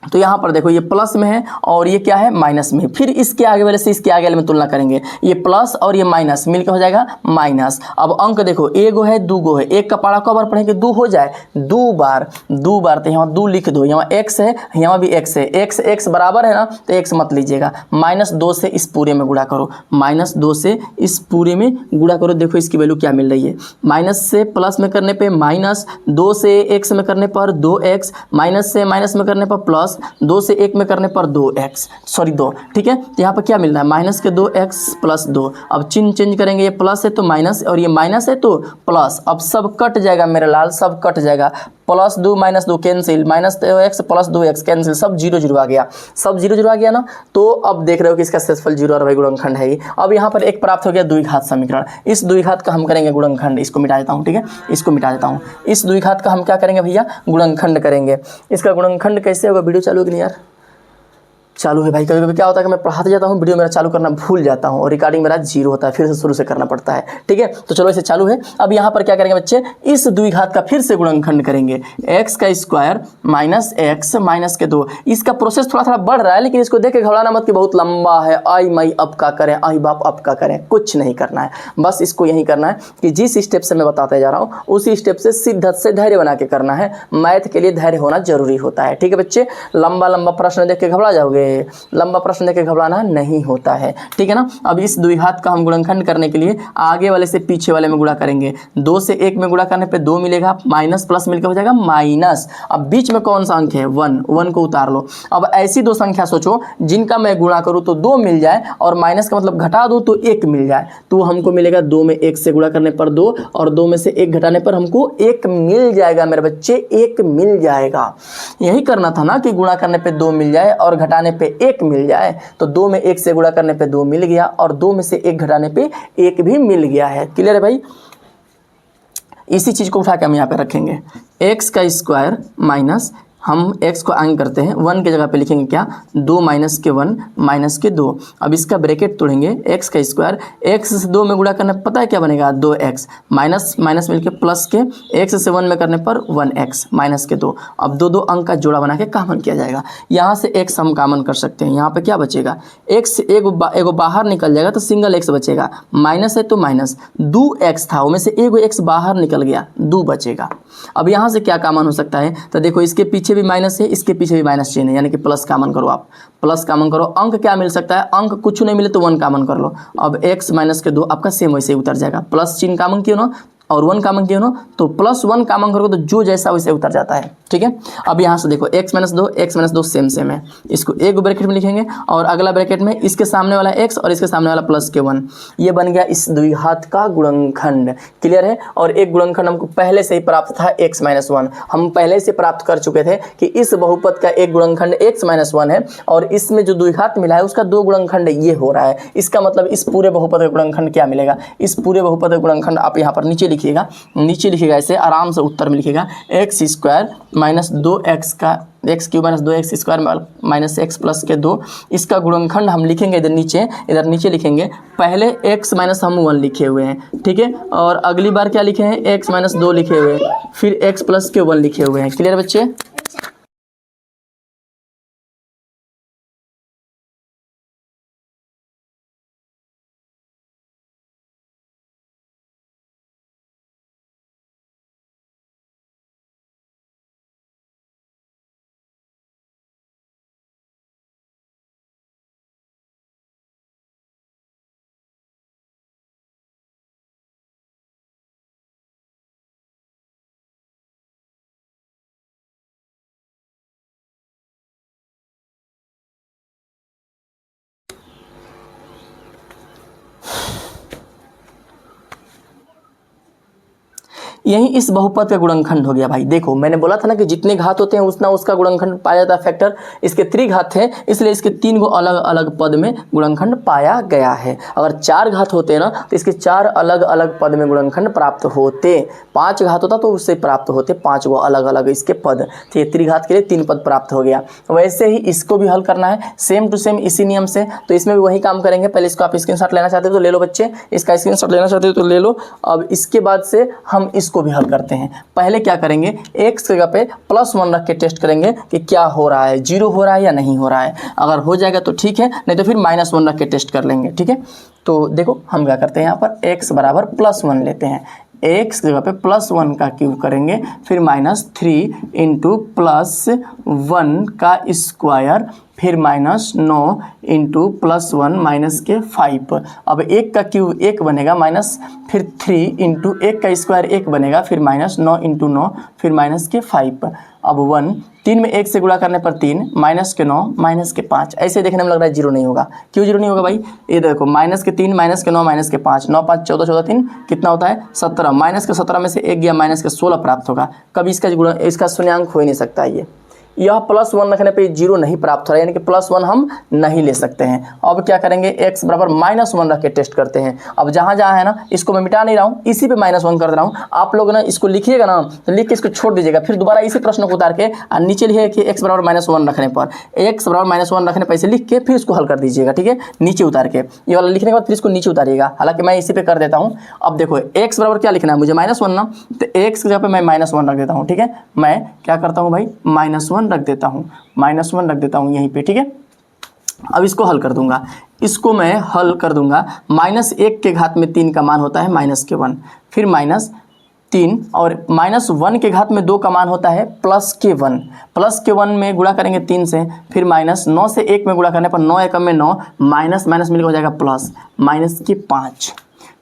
तो यहाँ पर देखो ये प्लस में है और ये क्या है माइनस में। फिर इसके आगे वाले से इसके आगे वाले में तुलना करेंगे, ये प्लस और ये माइनस मिलकर हो जाएगा माइनस। अब अंक देखो एगो है दूगो है, एक का पारा कब बार पढ़ेंगे, दो हो जाए, दो बार तो यहाँ दो लिख दो, यहाँ x है यहाँ भी x है, x बराबर है ना तो x मत लीजिएगा, -2 से इस पूरे में गुणा करो, -2 से इस पूरे में गुणा करो। देखो इसकी वैल्यू क्या मिल रही है, माइनस से प्लस में करने पे माइनस, 2 से x में करने पर 2x, माइनस से माइनस में करने पर प्लस, 2 से 1 में करने पर 2x, सॉरी 2, ठीक है। तो यहाँ पर क्या मिल रहा है, माइनस के 2x प्लस 2। अब चिन्ह चेंज करेंगे, ये प्लस है तो माइनस और ये माइनस है तो प्लस। अब सब कट जाएगा मेरे लाल, सब कट जाएगा, +2 -2 cancel, -2x plus 2x cancel, सब 0 0 आ गया, सब 0 0 आ गया ना। तो अब देख रहे हो कि इसका शेषफल 0 और वही गुणनखंड है। अब यहाँ पर एक प्राप्त हो गया द्विघात समीकरण। इस द्विघात का हम करेंगे गुणनखंड, इसको मिटा देता हूँ, ठीक है, इसको मिटा देता हूँ। इस द्विघात का हम क्या करेंगे भैया, गुणनखंड करेंगे। इसका गुणनखंड कैसे होगा, वीडियो चालू कि नहीं यार, चालू है भाई। कभी कभी क्या होता है कि मैं पढ़ाते जाता हूँ, वीडियो मेरा चालू करना भूल जाता हूँ और रिकॉर्डिंग मेरा 0 होता है, फिर से शुरू से करना पड़ता है, ठीक है। तो चलो इसे चालू है। अब यहाँ पर क्या करेंगे बच्चे, इस द्विघात का फिर से गुणनखंड करेंगे, x का स्क्वायर माइनस x माइनस के 2। इसका प्रोसेस थोड़ा थोड़ा बढ़ रहा है, लेकिन इसको देख के घबराना मत कि बहुत लंबा है, आई मई अब का करें, आई बाप अब का करें, कुछ नहीं करना है। बस इसको यही करना है कि जिस स्टेप से मैं बताते जा रहा हूँ उसी स्टेप से शिद्दत से धैर्य बना के करना है। मैथ के लिए धैर्य होना जरूरी होता है, ठीक है बच्चे। लंबा लंबा प्रश्न देख के घबरा जाओगे, लंबा प्रश्न देख के घबराना नहीं होता है, ठीक है ना। अब इस द्विघात का हम गुणनखंड करने के लिए आगे वाले से पीछे वाले में गुणा करेंगे, 2 से 1 में गुणा करने पे 2 मिलेगा, माइनस प्लस मिलकर हो जाएगा माइनस। अब बीच में कौन सा अंक है, 1 को उतार लो। अब ऐसी दो संख्या सोचो जिनका मैं गुणा करूँ तो 2 मिल जाए और माइनस का मतलब घटा दूँ तो 1 मिल जाए, तो हमको मिलेगा 2 में 1 से गुणा करने पर 2 और 2 में से 1 घटाने पर हमको 1 मिल जाएगा मेरे बच्चे, 1 मिल जाएगा। यही करना था ना कि गुणा करने पे 2 मिल जाए और घटाने पे 1 मिल जाए। तो 2 में 1 से गुणा करने पे 2 मिल गया और 2 में से 1 घटाने पे 1 भी मिल गया है। क्लियर है भाई। इसी चीज को उठा के हम यहाँ पे रखेंगे, x का स्क्वायर माइनस, हम x को आगे करते हैं, 1 की जगह पे लिखेंगे क्या, 2 माइनस के 1 माइनस के 2। अब इसका ब्रैकेट तोड़ेंगे, x का स्क्वायर, x से 2 में गुणा करने पता है क्या बनेगा, 2x माइनस माइनस मिलके प्लस के, x से 1 में करने पर 1x माइनस के 2। अब दो अंक का जोड़ा बना के कॉमन किया जाएगा, यहाँ से x हम कॉमन कर सकते हैं। यहाँ पे क्या बचेगा, x एगो बाहर निकल जाएगा तो सिंगल x बचेगा, माइनस है तो माइनस, 2x था उनमें से एगो x बाहर निकल गया, 2 बचेगा। अब यहाँ से क्या कॉमन हो सकता है, तो देखो इसके पीछे भी माइनस है, इसके पीछे भी माइनस चिन्ह है, यानी कि प्लस कॉमन करो, आप प्लस कॉमन करो। अंक क्या मिल सकता है, अंक कुछ नहीं मिले तो 1 कॉमन कर लो। अब x माइनस के 2 आपका सेम वैसे उतर जाएगा, प्लस चिन्ह कॉमन क्यों ना और 1 कॉमन क्यों ना, तो +1 कॉमन करोगे तो जो जैसा वैसे उतर जाता है, ठीक है। अब यहाँ से देखो x माइनस 2 सेम है, इसको एक ब्रैकेट में लिखेंगे और अगला ब्रैकेट में इसके सामने वाला x और इसके सामने वाला प्लस के 1। ये बन गया इस द्विघात का गुणनखंड। क्लियर है। और एक गुणनखंड हमको पहले से ही प्राप्त था, x माइनस 1 हम पहले से प्राप्त कर चुके थे कि इस बहुपद का एक गुणनखंड x माइनस 1 है और इसमें जो द्विघात मिला है उसका 2 गुणनखंड ये हो रहा है। इसका मतलब इस पूरे बहुपद का गुणनखंड क्या मिलेगा, इस पूरे बहुपद का गुणनखंड आप यहाँ पर नीचे लिखिएगा ऐसे आराम से उत्तर में लिखिएगा, x स्क्वायर माइनस 2x का x cube minus 2x square minus x plus के 2। इसका गुणनखंड हम लिखेंगे इधर नीचे लिखेंगे। पहले x माइनस हम 1 लिखे हुए हैं, ठीक है, और अगली बार क्या लिखे हैं, x माइनस 2 लिखे हुए हैं, फिर x प्लस के 1 लिखे हुए हैं। क्लियर बच्चे। यही इस बहुपद का गुणनखंड हो गया भाई। देखो मैंने बोला था ना कि जितने घात होते हैं उतना उसका गुणनखंड पाया जाता है फैक्टर। इसके त्रिघात थे इसलिए इसके 3 गो अलग अलग पद में गुणनखंड पाया गया है। अगर 4 घात होते हैं ना तो इसके 4 अलग अलग पद में गुणनखंड प्राप्त होते। 5 घात होता तो उससे प्राप्त होते 5 गो अलग अलग इसके पद। ठीक है, त्रिघात के लिए 3 पद प्राप्त हो गया। वैसे ही इसको भी हल करना है सेम टू सेम इसी नियम से। तो इसमें भी वही काम करेंगे। पहले इसको आप स्क्रीनशॉट लेना चाहते हो तो ले लो बच्चे, इसका स्क्रीनशॉट लेना चाहते हो तो ले लो। अब इसके बाद से हम इसको इसको भी हल करते हैं। पहले क्या करेंगे, x की जगह पे +1 रख के टेस्ट करेंगे कि क्या हो रहा है, 0 हो रहा है या नहीं हो रहा है। अगर हो जाएगा तो ठीक है, नहीं तो फिर -1 रख के टेस्ट कर लेंगे। ठीक है, तो देखो हम क्या करते हैं, यहाँ पर x बराबर +1 लेते हैं। x की जगह पे +1 का क्यूब करेंगे, फिर -3 इंटू +1 का स्क्वायर, फिर -9 इंटू +1 माइनस के 5। अब 1 का क्यूब 1 बनेगा, माइनस फिर 3 इंटू 1 का स्क्वायर 1 बनेगा, फिर -9 इंटू 9 फिर माइनस के 5। अब 1 3 में 1 से गुणा करने पर 3, माइनस के 9 माइनस के 5। ऐसे देखने में लग रहा है 0 नहीं होगा। क्यों 0 नहीं होगा भाई, ये देखो माइनस के 3 माइनस के 9 माइनस के 5, 9 5 14 14 3 कितना होता है 17। माइनस के 17 में से 1 गया, माइनस के 16 प्राप्त होगा। कभी इसका शून्यांक हो ही नहीं सकता। ये यह +1 रखने पे 0 नहीं प्राप्त हो रहा है, यानी कि +1 हम नहीं ले सकते हैं। अब क्या करेंगे, x बराबर -1 रख के टेस्ट करते हैं। अब जहाँ जहाँ है ना, इसको मैं मिटा नहीं रहा हूँ, इसी पे -1 कर रहा हूँ। आप लोग ना इसको लिखिएगा ना, तो लिख के इसको छोड़ दीजिएगा, फिर दोबारा इसी प्रश्न को उतार के नीचे लिखिए कि x बराबर -1 रखने पर, x बराबर -1 रखने पर इसे लिख के फिर इसको हल कर दीजिएगा। ठीक है, नीचे उतार के ये वाला लिखने के बाद फिर इसको नीचे उतारिएगा। हालांकि मैं इसी पे कर देता हूँ। अब देखो x बराबर क्या लिखना है मुझे, -1 ना, तो x की जगह पे मैं -1 रख देता हूँ। ठीक है, मैं क्या करता हूँ भाई, -1 रख देता हूँ, -1 रख देता हूँ यहीं पे। ठीक है, अब इसको हल कर दूंगा, इसको मैं हल कर दूंगा। -1 के घात में 3 का मान होता है -1, फिर -3 और -1 के घात में 2 का मान होता है +1। +1 में गुणा करेंगे 3 से, फिर -9 से 1 में गुणा करने पर 9 एकम में 9, माइनस माइनस मिलकर हो जाएगा प्लस, -5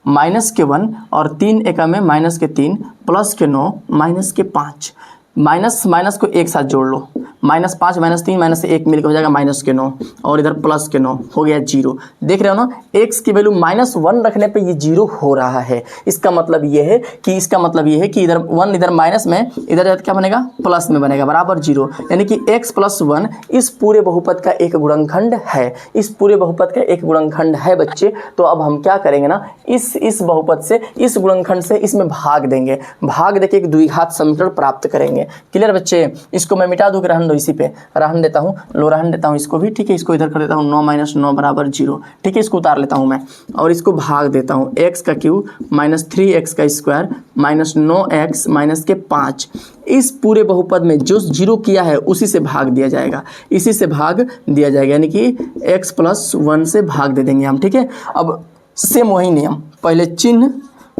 -1 और 3 एकम में -3 +9 -5। माइनस माइनस को एक साथ जोड़ लो, -5 -3 -1 मिलकर हो जाएगा -9 और इधर +9 हो गया 0। देख रहे हो ना, x की वैल्यू -1 रखने पे ये 0 हो रहा है। इसका मतलब ये है कि इधर 1 इधर माइनस में, इधर क्या बनेगा प्लस में बनेगा, बराबर 0। यानी कि x + 1 इस पूरे बहुपद का एक गुणनखंड है, इस पूरे बहुपद का एक गुणनखंड है बच्चे। तो अब हम क्या करेंगे ना, इस बहुपद से, इस गुणनखंड से इसमें भाग देंगे, भाग देके एक द्विघात समीकरण प्राप्त करेंगे। क्लियर बच्चे, इसको मैं मिटा दूँ कि रहने दो, इसी पे रहने देता हूँ, रहने देता हूँ इसको भी। ठीक है, इसको इधर कर देता हूँ, 9 - 9 बराबर 0। ठीक है, इसको उतार लेता हूँ मैं और इसको भाग देता हूँ, x का क्यूब -3x का स्क्वायर -9x -5। इस पूरे बहुपद में जो 0 किया है उसी से भाग दिया जाएगा, इसी से भाग दिया जाएगा, यानी कि x + 1 से भाग दे देंगे हम। ठीक है, अब सेम वही नियम, पहले चिन्ह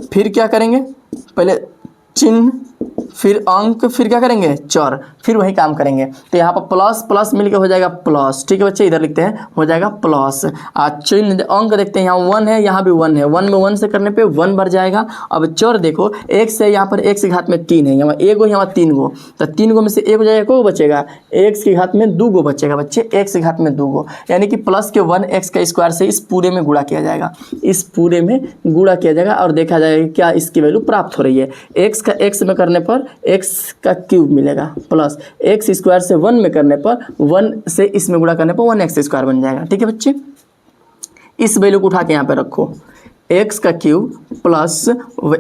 फिर क्या करेंगे, पहले चिन्ह फिर अंक, फिर क्या करेंगे चर, फिर वही काम करेंगे। तो यहाँ पर प्लस प्लस मिलकर हो जाएगा प्लस। ठीक है बच्चे, इधर लिखते हैं, हो जाएगा प्लस। चिन्ह अंक देखते हैं, यहाँ 1 है, यहाँ भी 1 है, 1 में 1 से करने पे 1 बढ़ जाएगा। अब चर देखो, x है, यहाँ पर x के घात में 3 है, यहाँ 1 गो, यहाँ 3 गो, तो 3 गो में से 1 हो जाएगा, को बचेगा, x के घात में 2 गो बचेगा बच्चे, x के घात में 2 गो, यानी कि +1 x का स्क्वायर से इस पूरे में गुणा किया जाएगा, इस पूरे में गुणा किया जाएगा और देखा जाएगा क्या इसकी वैल्यू प्राप्त हो रही है। x का x में करने पर x का क्यूब मिलेगा, प्लस x स्क्वायर से 1 में करने पर 1 से इसमें गुणा करने पर 1x स्क्वायर बन जाएगा। ठीक है बच्चे, इस वैल्यू को उठा के यहाँ पे रखो, x का क्यूब प्लस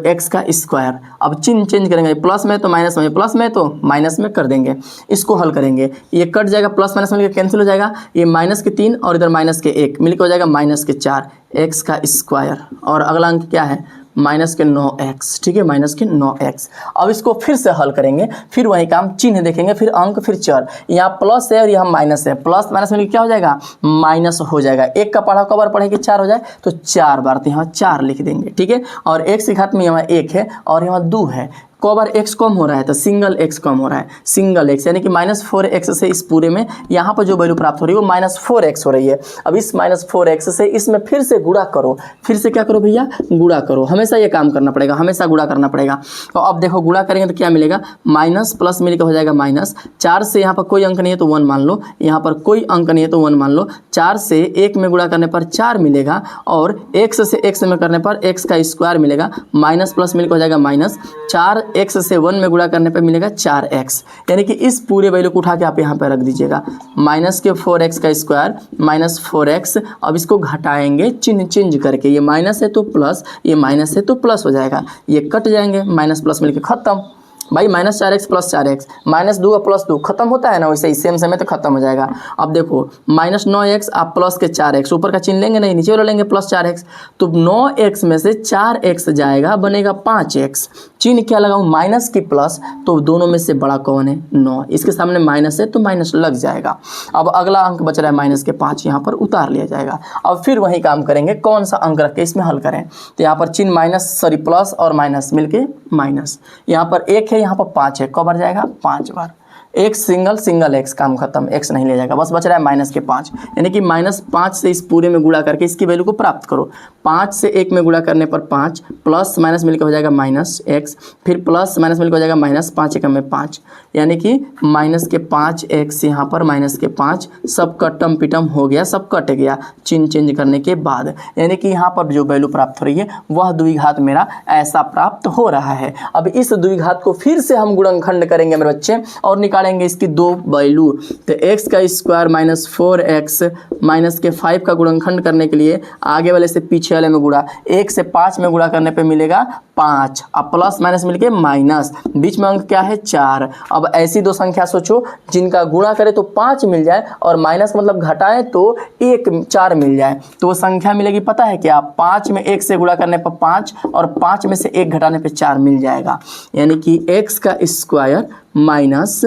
x का स्क्वायर। अब चिन्ह चेंज करेंगे, प्लस में तो माइनस में, प्लस में तो माइनस में कर देंगे, इसको हल करेंगे, ये कट जाएगा, प्लस माइनस मिलकर कैंसिल हो जाएगा, ये -3 और इधर -1 मिलकर हो जाएगा -4 x का स्क्वायर, और अगला अंक क्या है -9x। ठीक है, -9x। अब इसको फिर से हल करेंगे, फिर वही काम, चिन्ह देखेंगे, फिर अंक, फिर चर। यहाँ प्लस है और यहाँ माइनस है, प्लस माइनस में क्या हो जाएगा, माइनस हो जाएगा। 1 का पढ़ा कब बार पढ़े कि 4 हो जाए, तो 4 बार, तो यहाँ 4 लिख देंगे। ठीक है, और x के घात में यहाँ 1 है और यहाँ 2 है, को बार x कम हो रहा है तो सिंगल x कम हो रहा है, सिंगल x, यानी कि -4x से इस पूरे में यहाँ पर जो वैल्यू प्राप्त हो रही है वो -4x हो रही है। अब इस -4x से इसमें फिर से गुणा करो, फिर से क्या करो भैया, गुणा करो, हमेशा ये काम करना पड़ेगा, हमेशा गुणा करना पड़ेगा। तो अब देखो गुणा करेंगे तो क्या मिलेगा, माइनस प्लस मिलकर हो जाएगा -4 से यहाँ पर कोई अंक नहीं है तो 1 मान लो, यहाँ पर कोई अंक नहीं है तो 1 मान लो, 4 से 1 में गुणा करने पर 4 मिलेगा और x से x में करने पर x का स्क्वायर मिलेगा, माइनस प्लस मिलकर हो जाएगा -4, x से 1 में गुणा करने पे मिलेगा 4x, यानी कि इस पूरे वैल्यू को उठा के आप यहाँ पे रख दीजिएगा, -4x का स्क्वायर -4x। अब इसको घटाएंगे चिन्ह चेंज करके, ये माइनस है तो प्लस, ये माइनस है तो प्लस हो जाएगा, ये कट जाएंगे, माइनस प्लस मिलके खत्म। भाई -4x + 4x, -2 का +2 खत्म होता है ना, वैसे ही सेम समय तो खत्म हो जाएगा। अब देखो -9x आप प्लस के 4x, ऊपर का चिन्ह लेंगे नहीं, नीचे वाला लेंगे +4x, तो 9x में से 4x जाएगा, बनेगा 5x। चिन्ह क्या लगाऊं, माइनस की प्लस, तो दोनों में से बड़ा कौन है, 9, इसके सामने माइनस है तो माइनस लग जाएगा। अब अगला अंक बच रहा है -5, यहाँ पर उतार लिया जाएगा। अब फिर वही काम करेंगे, कौन सा अंक रख के इसमें हल करें, तो यहाँ पर चिन्ह प्लस और माइनस मिलके माइनस, यहाँ पर 1 है, यहाँ पर 5 है, कब बार जाएगा, 5 बार। एक सिंगल एक्स, काम खत्म, एक्स नहीं ले जाएगा, बस बच रहा है -5, यानी कि -5 से इस पूरे में गुणा करके इसकी वैल्यू को प्राप्त करो। 5 से 1 में गुणा करने पर 5, प्लस माइनस मिलकर हो जाएगा -x, फिर प्लस माइनस मिलकर हो जाएगा -5 एकम में 5, यानी कि -5x, यहाँ पर -5, सब कटम पिटम हो गया, सब कट गया चिन्ह चेंज करने के बाद, यानी कि यहाँ पर जो वैल्यू प्राप्त हो रही है वह द्विघात मेरा ऐसा प्राप्त हो रहा है। अब इस द्विघात को फिर से हम गुणनखंड करेंगे मेरे बच्चे और निकालेंगे इसकी दो वैल्यू, तो x का स्क्वायर -4x -5 का गुणनखंड करने के लिए आगे वाले से पीछे वाले में गुणा, 1 से 5 में गुणा करने पे मिलेगा 5, अब प्लस माइनस मिलके माइनस, बीच में अंक क्या है 4। अब ऐसी दो संख्या सोचो जिनका गुणा करें तो 5 मिल जाए और माइनस मतलब घटाएं तो 4 मिल जाए, तो वो संख्या मिलेगी पता है क्या, 5 में 1 से गुणा करने पर 5 और 5 में से 1 घटाने पे 4 मिल जाएगा, यानी कि x का स्क्वायर माइनस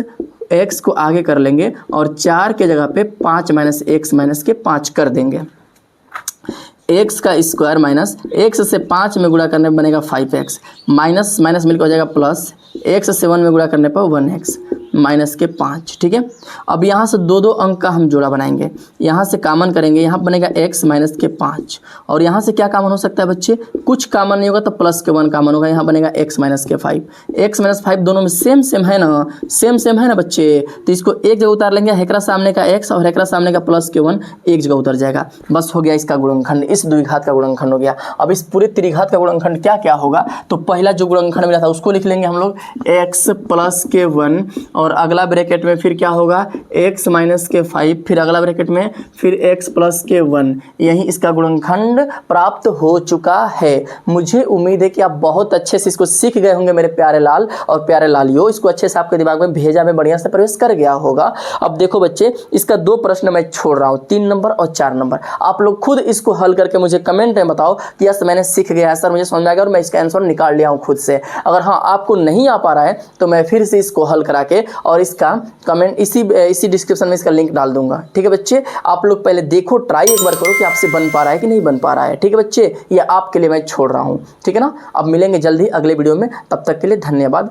x को आगे कर लेंगे और 4 के जगह पे 5 - x के 5 कर देंगे। x का स्क्वायर माइनस x से 5 में गुणा करने पर बनेगा 5x, माइनस माइनस मिलकर हो जाएगा प्लस, x से 1 में गुणा करने पर 1x -5, ठीक है। अब यहाँ से दो अंक का हम जोड़ा बनाएंगे, यहाँ से कॉमन करेंगे, यहाँ बनेगा x -5 और यहाँ से क्या कॉमन हो सकता है बच्चे, कुछ कॉमन नहीं होगा तो +1 कॉमन होगा, यहाँ बनेगा x -5, x -5 दोनों में सेम है ना, सेम है ना बच्चे, तो इसको एक जगह उतार लेंगे, हेकरा सामने का x और हेकरा सामने का +1 एक जगह उतर जाएगा, बस हो गया इसका गुणनखंड, इस द्विघात का गुणनखंड हो गया। अब इस पूरे त्रिघात का गुणनखंड क्या होगा, तो पहला जो गुणनखंड मिला था उसको लिख लेंगे हम लोग x + 1 और अगला ब्रैकेट में फिर क्या होगा x - 5, फिर अगला ब्रैकेट में फिर x + 1, यही इसका गुणनखंड प्राप्त हो चुका है। मुझे उम्मीद है कि आप बहुत अच्छे से इसको सीख गए होंगे मेरे प्यारे लाल और प्यारे लालियो, इसको अच्छे से आपके दिमाग में भेजा में बढ़िया से प्रवेश कर गया होगा। अब देखो बच्चे, इसका 2 प्रश्न मैं छोड़ रहा हूँ, 3 नंबर और 4 नंबर, आप लोग खुद इसको हल करके मुझे कमेंट में बताओ कि यस मैंने सीख गया सर, मुझे समझ आ गया और मैं इसका आंसर निकाल लिया हूँ खुद से। अगर हाँ आपको नहीं आ पा रहा है तो मैं फिर से इसको हल करा के और इसका कमेंट इसी डिस्क्रिप्शन में इसका लिंक डाल दूंगा, ठीक है बच्चे। आप लोग पहले देखो, ट्राई एक बार करो कि आपसे बन पा रहा है कि नहीं बन पा रहा है, ठीक है बच्चे, ये आपके लिए मैं छोड़ रहा हूँ, ठीक है ना। अब मिलेंगे जल्दी अगले वीडियो में, तब तक के लिए धन्यवाद।